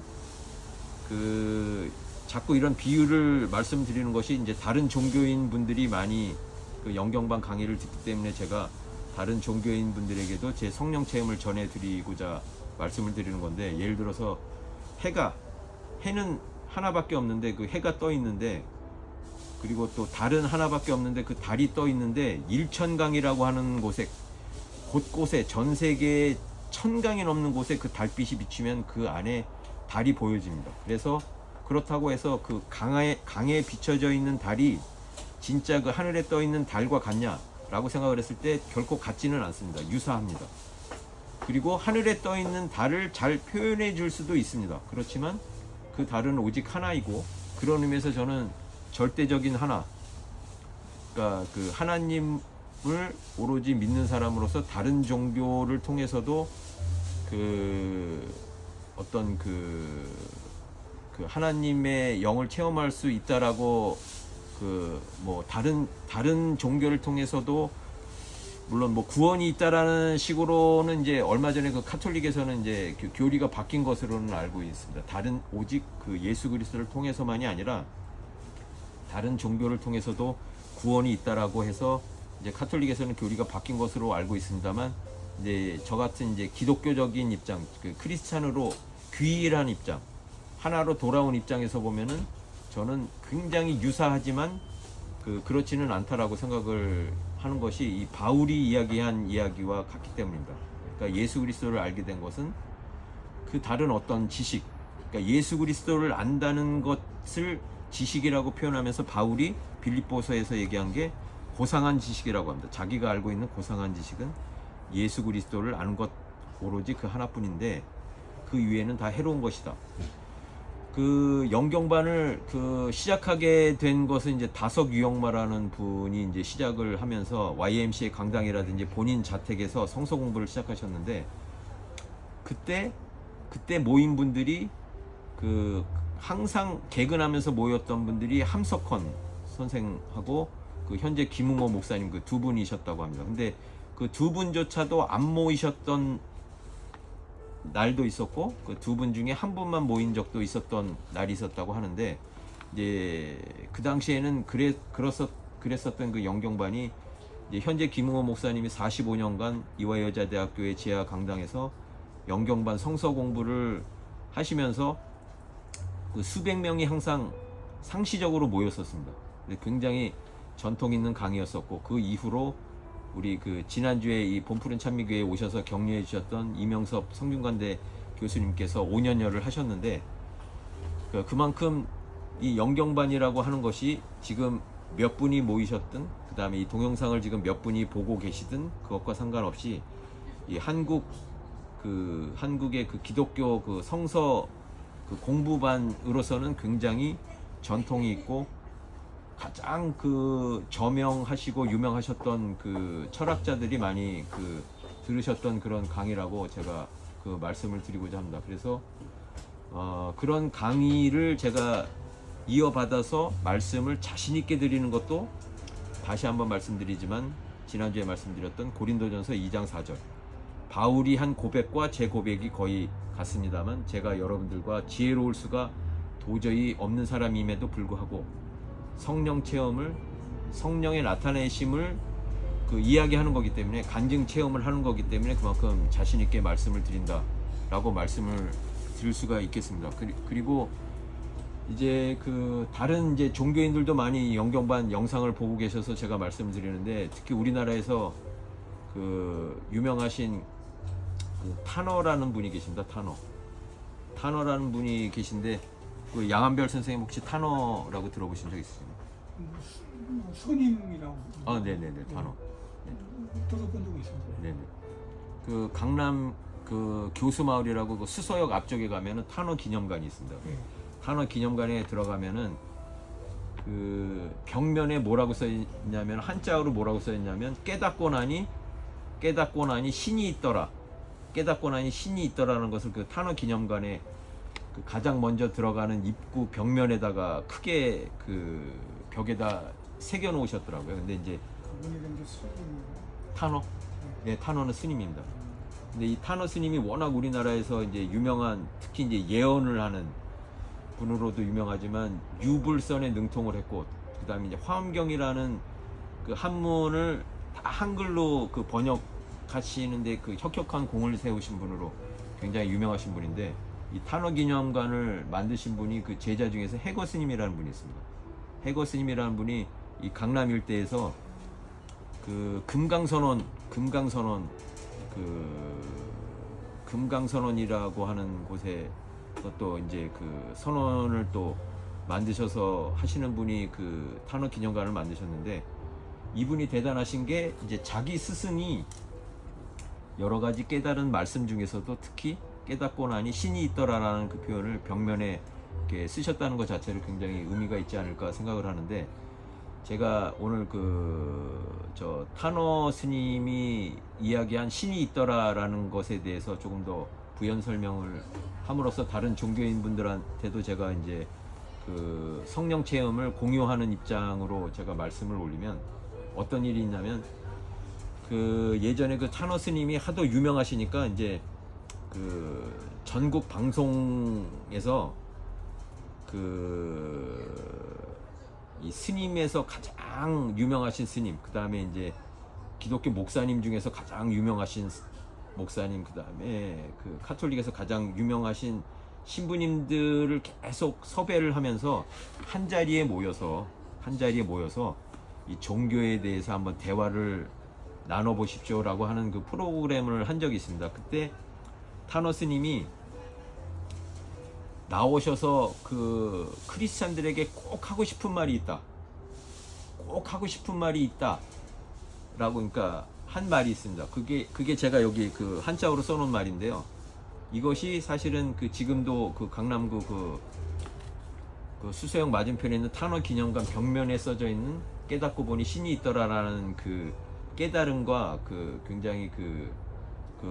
자꾸 이런 비유를 말씀드리는 것이 이제 다른 종교인 분들이 많이 영경반 강의를 듣기 때문에, 제가 다른 종교인 분들에게도 제 성령 체험을 전해드리고자 말씀을 드리는 건데, 예를 들어서 해는 하나밖에 없는데 그 해가 떠 있는데, 그리고 또 달은 하나밖에 없는데 그 달이 떠 있는데, 일천강이라고 하는 곳에, 곳곳에 전 세계 1000강이 넘는 곳에 그 달빛이 비치면 그 안에 달이 보여집니다. 그래서 그렇다고 해서 그 강에 비춰져 있는 달이 진짜 그 하늘에 떠 있는 달과 같냐라고 생각을 했을 때 결코 같지는 않습니다. 유사합니다. 그리고 하늘에 떠 있는 달을 잘 표현해 줄 수도 있습니다. 그렇지만 그 달은 오직 하나이고, 그런 의미에서 저는 절대적인 하나, 그러니까 하나님을 오로지 믿는 사람으로서 다른 종교를 통해서도 어떤 하나님의 영을 체험할 수 있다라고, 뭐 다른 종교를 통해서도 물론 뭐 구원이 있다라는 식으로는, 이제 얼마 전에 카톨릭에서는 이제 교리가 바뀐 것으로는 알고 있습니다. 오직 예수 그리스도를 통해서만이 아니라 다른 종교를 통해서도 구원이 있다라고 해서, 이제 카톨릭에서는 교리가 바뀐 것으로 알고 있습니다만, 이제 저 같은 이제 기독교적인 입장, 크리스찬으로 귀일한 입장, 하나로 돌아온 입장에서 보면은 저는 굉장히 유사하지만 그렇지는 않다라고 생각을 하는 것이 이 바울이 이야기한 이야기와 같기 때문입니다. 그러니까 예수 그리스도를 알게 된 것은 그 다른 어떤 지식, 그러니까 예수 그리스도를 안다는 것을 지식이라고 표현하면서 바울이 빌립보서에서 얘기한 게 고상한 지식이라고 합니다. 자기가 알고 있는 고상한 지식은 예수 그리스도를 아는 것 오로지 그 하나뿐인데, 그 위에는 다 해로운 것이다. 영경반을 시작하게 된 것은 이제 다석유영마라는 분이 이제 시작을 하면서 YMCA 강당이라든지 본인 자택에서 성서 공부를 시작하셨는데, 그때 모인 분들이 항상 개근하면서 모였던 분들이 함석헌 선생하고 현재 김웅호 목사님 두 분이셨다고 합니다. 근데 그 두 분조차도 안 모이셨던 날도 있었고, 그 두 분 중에 한 분만 모인 적도 있었던 날이 있었다고 하는데, 이제 그 당시에는 그랬었던 영경반이, 이제 현재 김웅호 목사님이 45년간 이화여자대학교의 지하 강당에서 영경반 성서 공부를 하시면서 수백 명이 항상 상시적으로 모였었습니다. 굉장히 전통 있는 강의였었고, 그 이후로 우리 지난주에 이 본푸른 찬미교회에 오셔서 격려해 주셨던 이명섭 성균관대 교수님께서 5년여를 하셨는데, 그만큼 이 영경반이라고 하는 것이 지금 몇 분이 모이셨든, 그 다음에 이 동영상을 지금 몇 분이 보고 계시든 그것과 상관없이 이 한국의 그 기독교 그 성서 그 공부반으로서는 굉장히 전통이 있고 가장 그 저명하시고 유명하셨던 그 철학자들이 많이 그 들으셨던 그런 강의라고 제가 그 말씀을 드리고자 합니다. 그래서 그런 강의를 제가 이어받아서 말씀을 자신 있게 드리는 것도 다시 한번 말씀드리지만 지난주에 말씀드렸던 고린도전서 2장 4절 바울이 한 고백과 제 고백이 거의 같습니다만 제가 여러분들과 지혜로울 수가 도저히 없는 사람임에도 불구하고 성령 체험을, 성령의 나타내심을 그 이야기하는 거기 때문에, 간증 체험을 하는 거기 때문에 그만큼 자신 있게 말씀을 드린다라고 말씀을 드릴 수가 있겠습니다. 그리고 이제 그 다른 이제 종교인들도 많이 영경반 영상을 보고 계셔서 제가 말씀을 드리는데, 특히 우리나라에서 그 유명하신 그 타너라는 분이 계십니다. 타너라는 분이 계신데, 그 양한별 선생님 혹시 타너라고 들어보신 적 있으십니까? 스님이라고. 네네네, 타너. 들어본 적이 있습니다. 네네. 그 강남 그 교수마을이라고 그 수서역 앞쪽에 가면은 타너 기념관이 있습니다. 네. 타너 기념관에 들어가면은 그 벽면에 뭐라고 써 있냐면, 한자어로 뭐라고 써 있냐면 깨닫고 나니 신이 있더라. 깨닫고 나니 신이 있더라는 것을 그 타너 기념관에 그 가장 먼저 들어가는 입구 벽면에다가 크게 그 벽에다 새겨 놓으셨더라고요. 근데 이제 타너? 네, 타너는 스님입니다. 근데 이 타너 스님이 워낙 우리나라에서 이제 유명한, 특히 이제 예언을 하는 분으로도 유명하지만 유불선에 능통을 했고, 그 다음에 이제 화엄경이라는 그 한문을 다 한글로 그 번역하시는데 그 혁혁한 공을 세우신 분으로 굉장히 유명하신 분인데, 이 타너 기념관을 만드신 분이 그 제자 중에서 해거 스님이라는 분이 있습니다. 해거 스님이라는 분이 이 강남 일대에서 그 금강선원이라고 하는 곳에 또 이제 그 선원을 또 만드셔서 하시는 분이 그 타너 기념관을 만드셨는데, 이분이 대단하신 게 이제 자기 스승이 여러 가지 깨달은 말씀 중에서도 특히 깨닫고 나니 신이 있더라라는 그 표현을 벽면에 이렇게 쓰셨다는 것 자체를 굉장히 의미가 있지 않을까 생각을 하는데, 제가 오늘 저 타너 스님이 이야기한 신이 있더라라는 것에 대해서 조금 더 부연 설명을 함으로써 다른 종교인 분들한테도 제가 이제 그 성령 체험을 공유하는 입장으로 제가 말씀을 올리면 어떤 일이 있냐면, 그 예전에 그 타너 스님이 하도 유명하시니까 이제 그 전국 방송에서 이 스님에서 가장 유명하신 스님, 그 다음에 이제 기독교 목사님 중에서 가장 유명하신 목사님, 그 다음에 그 카톨릭에서 가장 유명하신 신부님들을 계속 섭외를 하면서 한 자리에 모여서 이 종교에 대해서 한번 대화를 나눠보십시오 라고 하는 그 프로그램을 한 적이 있습니다. 그때 타너 스님이 나오셔서 그 크리스찬들에게 꼭 하고 싶은 말이 있다. 라고, 그러니까 한 말이 있습니다. 그게 제가 여기 그 한자어로 써놓은 말인데요. 이것이 사실은 그 지금도 그 강남구 그 수서역 맞은편에 있는 타너 기념관 벽면에 써져 있는 깨닫고 보니 신이 있더라라는 그 깨달음과 그 굉장히 그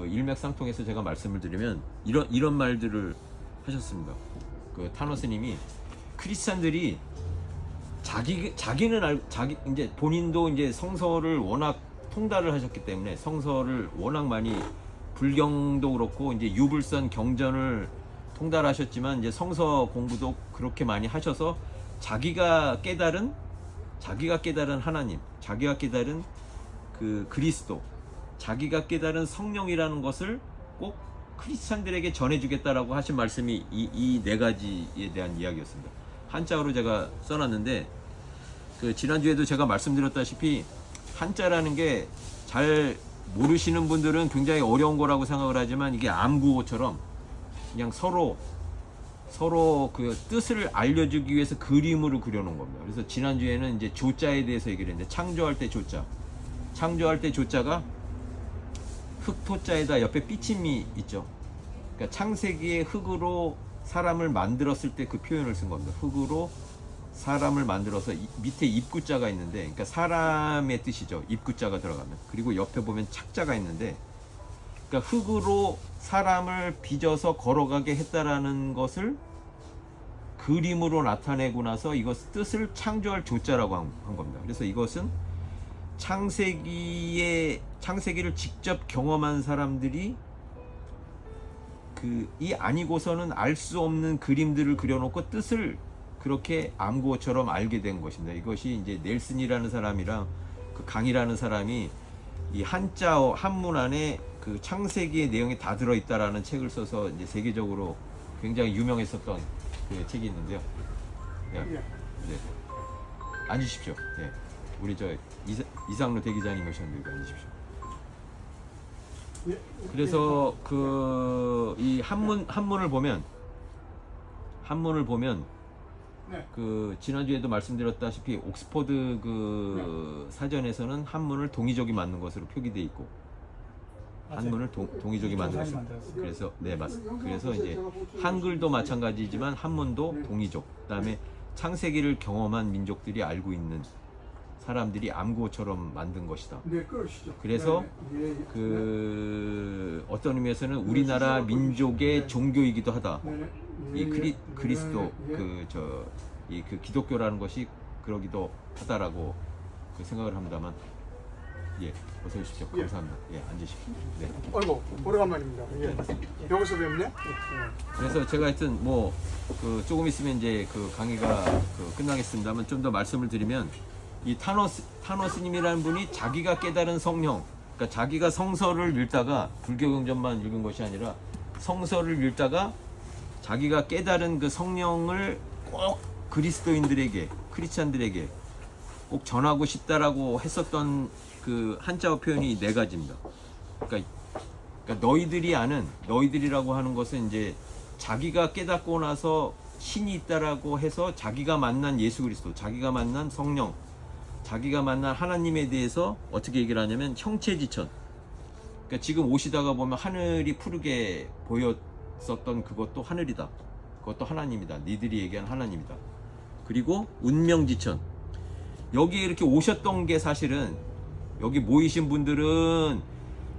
일맥상통해서 제가 말씀을 드리면 이런 말들을 하셨습니다. 그 타너 스님이 크리스찬들이 자기는 이제 본인도 이제 성서를 워낙 통달을 하셨기 때문에, 성서를 워낙 많이, 불경도 그렇고 이제 유불선 경전을 통달하셨지만 이제 성서 공부도 그렇게 많이 하셔서 자기가 깨달은 하나님, 자기가 깨달은 그 그리스도, 자기가 깨달은 성령이라는 것을 꼭 크리스찬들에게 전해주겠다라고 하신 말씀이 이 네 가지에 대한 이야기였습니다. 한자어로 제가 써놨는데, 그 지난주에도 제가 말씀드렸다시피 한자라는 게 잘 모르시는 분들은 굉장히 어려운 거라고 생각을 하지만, 이게 암구호처럼 그냥 서로 서로 그 뜻을 알려주기 위해서 그림으로 그려놓은 겁니다. 그래서 지난주에는 이제 조자에 대해서 얘기를 했는데, 창조할 때 조자. 창조할 때 조자가 흙토자에다 옆에 삐침이 있죠. 그러니까 창세기에 흙으로 사람을 만들었을 때 그 표현을 쓴 겁니다. 흙으로 사람을 만들어서 밑에 입구자가 있는데, 그러니까 사람의 뜻이죠. 입구자가 들어가면. 그리고 옆에 보면 착자가 있는데, 그러니까 흙으로 사람을 빚어서 걸어가게 했다라는 것을 그림으로 나타내고 나서 이것 뜻을 창조할 조자라고 한 겁니다. 그래서 이것은 창세기를 직접 경험한 사람들이 이 아니고서는 알 수 없는 그림들을 그려놓고 뜻을 그렇게 암구어처럼 알게 된 것입니다. 이것이 이제 넬슨이라는 사람이랑 그 강이라는 사람이 이 한문 안에 그 창세기의 내용이 다 들어있다라는 책을 써서 이제 세계적으로 굉장히 유명했었던 그 책이 있는데요. 네. 네. 앉으십시오. 네. 우리 저 이상로 대기자님 오셨는데 앉으십시오. 그래서 이 한문을 보면 그 지난주에도 말씀드렸다시피 옥스퍼드 그 사전에서는 한문을 동의적이 맞는 것으로 표기되어 있고, 한문을 동의적이 맞는 것으로. 그래서 네, 맞습니다. 그래서 이제 한글도 마찬가지지만 한문도 동의적. 그다음에 창세기를 경험한 민족들이 알고 있는 사람들이 암구어처럼 만든 것이다. 그래서 그 어떤 의미에서는 우리나라 민족의 종교이기도 하다. 이 그리스도 그 기독교라는 것이 그러기도 하다라고 그 생각을 합니다만, 예, 어서 오십시오. 감사합니다. 예, 앉으십시오. 네. 아이고, 오래간만입니다. 예. 여기서 뵙네. 그래서 제가 하여튼 뭐 그 조금 있으면 이제 그 강의가 끝나겠습니다만, 좀 더 말씀을 드리면, 이 타노스님이라는 분이 자기가 깨달은 성령, 그러니까 자기가 성서를 읽다가, 불교 경전만 읽은 것이 아니라 성서를 읽다가 자기가 깨달은 그 성령을 꼭 그리스도인들에게, 크리스찬들에게 꼭 전하고 싶다라고 했었던 그 한자어 표현이 4가지입니다. 그러니까 너희들이라고 하는 것은 이제 자기가 깨닫고 나서 신이 있다라고 해서 자기가 만난 예수 그리스도, 자기가 만난 성령, 자기가 만난 하나님에 대해서 어떻게 얘기를 하냐면 형체지천. 그러니까 지금 오시다가 보면 하늘이 푸르게 보였었던 그것도 하늘이다. 그것도 하나님이다. 니들이 얘기한 하나님이다. 그리고 운명지천. 여기에 이렇게 오셨던 게 사실은, 여기 모이신 분들은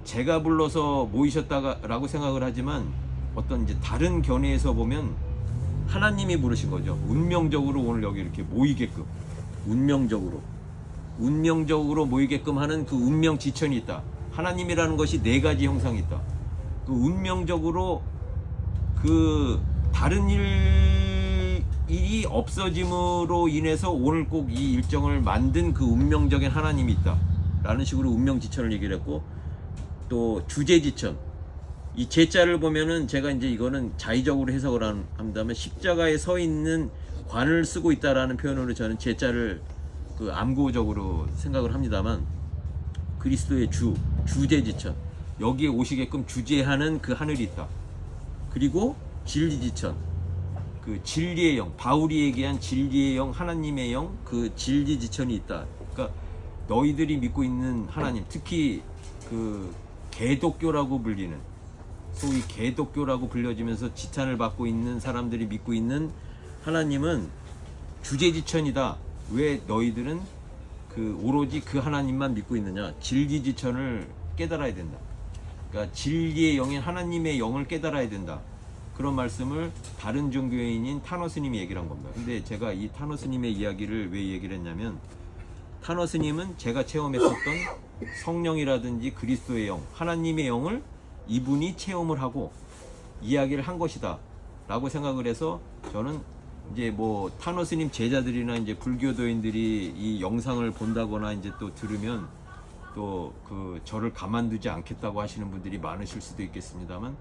제가 불러서 모이셨다라고 생각을 하지만, 어떤 이제 다른 견해에서 보면 하나님이 부르신 거죠. 운명적으로 오늘 여기 이렇게 모이게끔, 운명적으로 모이게끔 하는 그 운명 지천이 있다. 하나님이라는 것이 4가지 형상이 있다. 그 운명적으로 그 다른 일이 없어짐으로 인해서 오늘 꼭 이 일정을 만든 그 운명적인 하나님이 있다 라는 식으로 운명 지천을 얘기를 했고, 또 주제 지천, 이 제자를 보면은 제가 이제 이거는 자의적으로 해석을 한다면 십자가에 서 있는 관을 쓰고 있다라는 표현으로 저는 제자를 그 암구적으로 생각을 합니다만, 그리스도의 주제지천, 여기에 오시게끔 주재하는 그 하늘이 있다. 그리고 진리지천, 그 진리의 영, 바울이 얘기한 진리의 영, 하나님의 영, 그 진리지천이 있다. 그러니까 너희들이 믿고 있는 하나님, 특히 그 개독교라고 불리는, 소위 개독교라고 불려지면서 지탄을 받고 있는 사람들이 믿고 있는 하나님은 주제지천이다. 왜 너희들은 그 오로지 그 하나님만 믿고 있느냐? 진리지천을 깨달아야 된다. 그러니까 진리의 영인 하나님의 영을 깨달아야 된다. 그런 말씀을 다른 종교인인 타노스님이 얘기를 한 겁니다. 근데 제가 이 타노스님의 이야기를 왜 얘기를 했냐면, 타노스님은 제가 체험했었던 성령이라든지 그리스도의 영, 하나님의 영을 이분이 체험을 하고 이야기를 한 것이다 라고 생각을 해서, 저는 이제 뭐 타노스님 제자들이나 이제 불교도인들이 이 영상을 본다거나 이제 또 들으면 또 그 저를 가만두지 않겠다고 하시는 분들이 많으실 수도 있겠습니다만,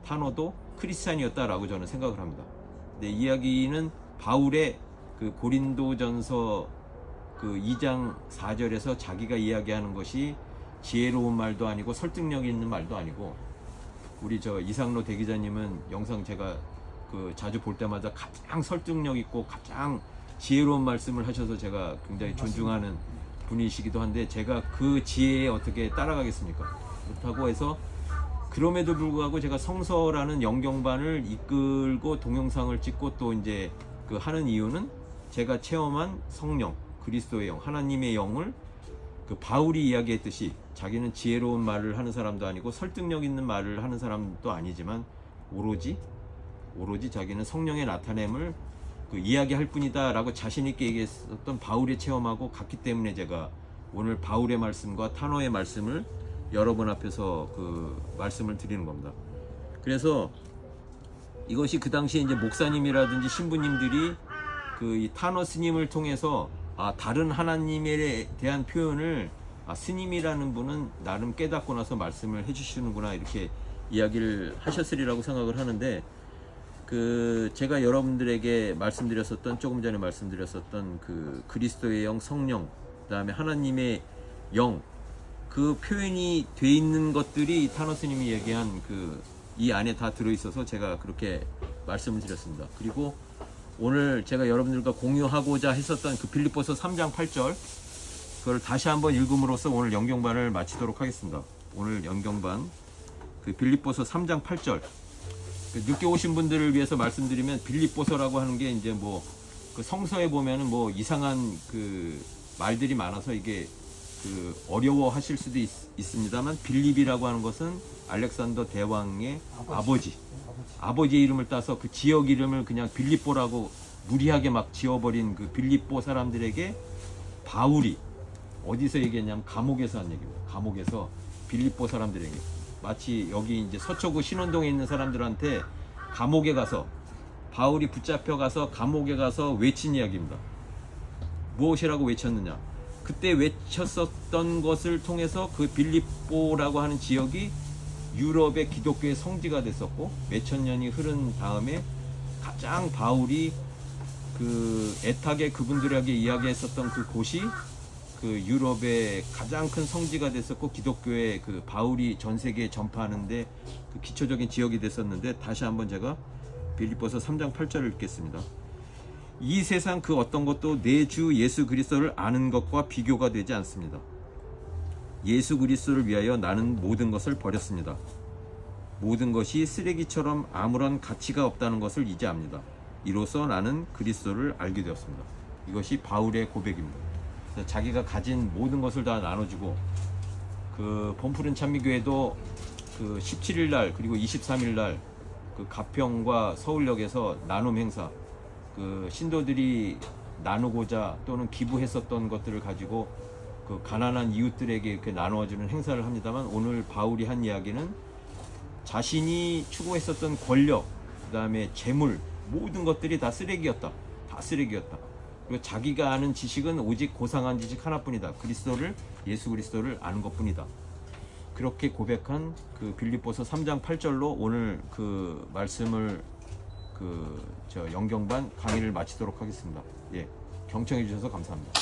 타노도 크리스찬이었다라고 저는 생각을 합니다. 근데 이야기는 바울의 그 고린도전서 그 2장 4절에서 자기가 이야기하는 것이 지혜로운 말도 아니고 설득력 있는 말도 아니고, 우리 저 이상로 대기자님은 영상 제가 그 자주 볼 때마다 가장 설득력 있고 가장 지혜로운 말씀을 하셔서 제가 굉장히 존중하는 분이시기도 한데 제가 그 지혜에 어떻게 따라가겠습니까? 그렇다고 해서 그럼에도 불구하고 제가 성서라는 영경반을 이끌고 동영상을 찍고 또 이제 그 하는 이유는 제가 체험한 성령, 그리스도의 영, 하나님의 영을 그 바울이 이야기했듯이 자기는 지혜로운 말을 하는 사람도 아니고 설득력 있는 말을 하는 사람도 아니지만 오로지 자기는 성령의 나타냄을 그 이야기할 뿐이다 라고 자신 있게 얘기했었던 바울의 체험하고 같기 때문에 제가 오늘 바울의 말씀과 탄어의 말씀을 여러분 앞에서 그 말씀을 드리는 겁니다. 그래서 이것이 그 당시에 이제 목사님이라든지 신부님들이 그 이 탄어 스님을 통해서 다른 하나님에 대한 표현을 스님이라는 분은 나름 깨닫고 나서 말씀을 해주시는구나 이렇게 이야기를 하셨으리라고 생각을 하는데 그 제가 여러분들에게 말씀드렸었던 조금 전에 말씀드렸었던 그 그리스도의 영, 성령, 그다음에 하나님의 영 그 표현이 돼 있는 것들이 탄어 스님이 얘기한 그 이 안에 다 들어 있어서 제가 그렇게 말씀을 드렸습니다. 그리고 오늘 제가 여러분들과 공유하고자 했었던 그 빌립보서 3장 8절 그걸 다시 한번 읽음으로써 오늘 연경반을 마치도록 하겠습니다. 오늘 연경반 그 빌립보서 3장 8절 늦게 오신 분들을 위해서 말씀드리면 빌립보서라고 하는 게 이제 뭐 그 성서에 보면은 뭐 이상한 그 말들이 많아서 이게 그 어려워하실 수도 있습니다만 빌립이라고 하는 것은 알렉산더 대왕의 아버지의 이름을 따서 그 지역 이름을 그냥 빌립보라고 무리하게 막 지어버린 그 빌립보 사람들에게 바울이 어디서 얘기했냐면 감옥에서 한 얘기입니다. 감옥에서 빌립보 사람들에게 마치 여기 이제 서초구 신원동에 있는 사람들한테 감옥에 가서 바울이 붙잡혀 가서 감옥에 가서 외친 이야기입니다. 무엇이라고 외쳤느냐? 그때 외쳤었던 것을 통해서 그 빌립보라고 하는 지역이 유럽의 기독교의 성지가 됐었고 몇천 년이 흐른 다음에 가장 바울이 그 애타게 그분들에게 이야기했었던 그 곳이 그 유럽의 가장 큰 성지가 됐었고 기독교의 그 바울이 전 세계에 전파하는데 그 기초적인 지역이 됐었는데 다시 한번 제가 빌립보서 3장 8절을 읽겠습니다. 이 세상 그 어떤 것도 내 주 예수 그리스도를 아는 것과 비교가 되지 않습니다. 예수 그리스도를 위하여 나는 모든 것을 버렸습니다. 모든 것이 쓰레기처럼 아무런 가치가 없다는 것을 이제 압니다. 이로써 나는 그리스도를 알게 되었습니다. 이것이 바울의 고백입니다. 자기가 가진 모든 것을 다 나눠주고 그 범푸른 찬미교회도 그 17일 날 그리고 23일 날 그 가평과 서울역에서 나눔 행사 그 신도들이 나누고자 또는 기부했었던 것들을 가지고 그 가난한 이웃들에게 이렇게 나누어주는 행사를 합니다만 오늘 바울이 한 이야기는 자신이 추구했었던 권력, 그 다음에 재물 모든 것들이 다 쓰레기였다. 다 쓰레기였다. 그리고 자기가 아는 지식은 오직 고상한 지식 하나뿐이다. 예수 그리스도를 아는 것뿐이다. 그렇게 고백한 그 빌립보서 3장 8절로 오늘 그 말씀을 저 영경반 강의를 마치도록 하겠습니다. 예, 경청해 주셔서 감사합니다.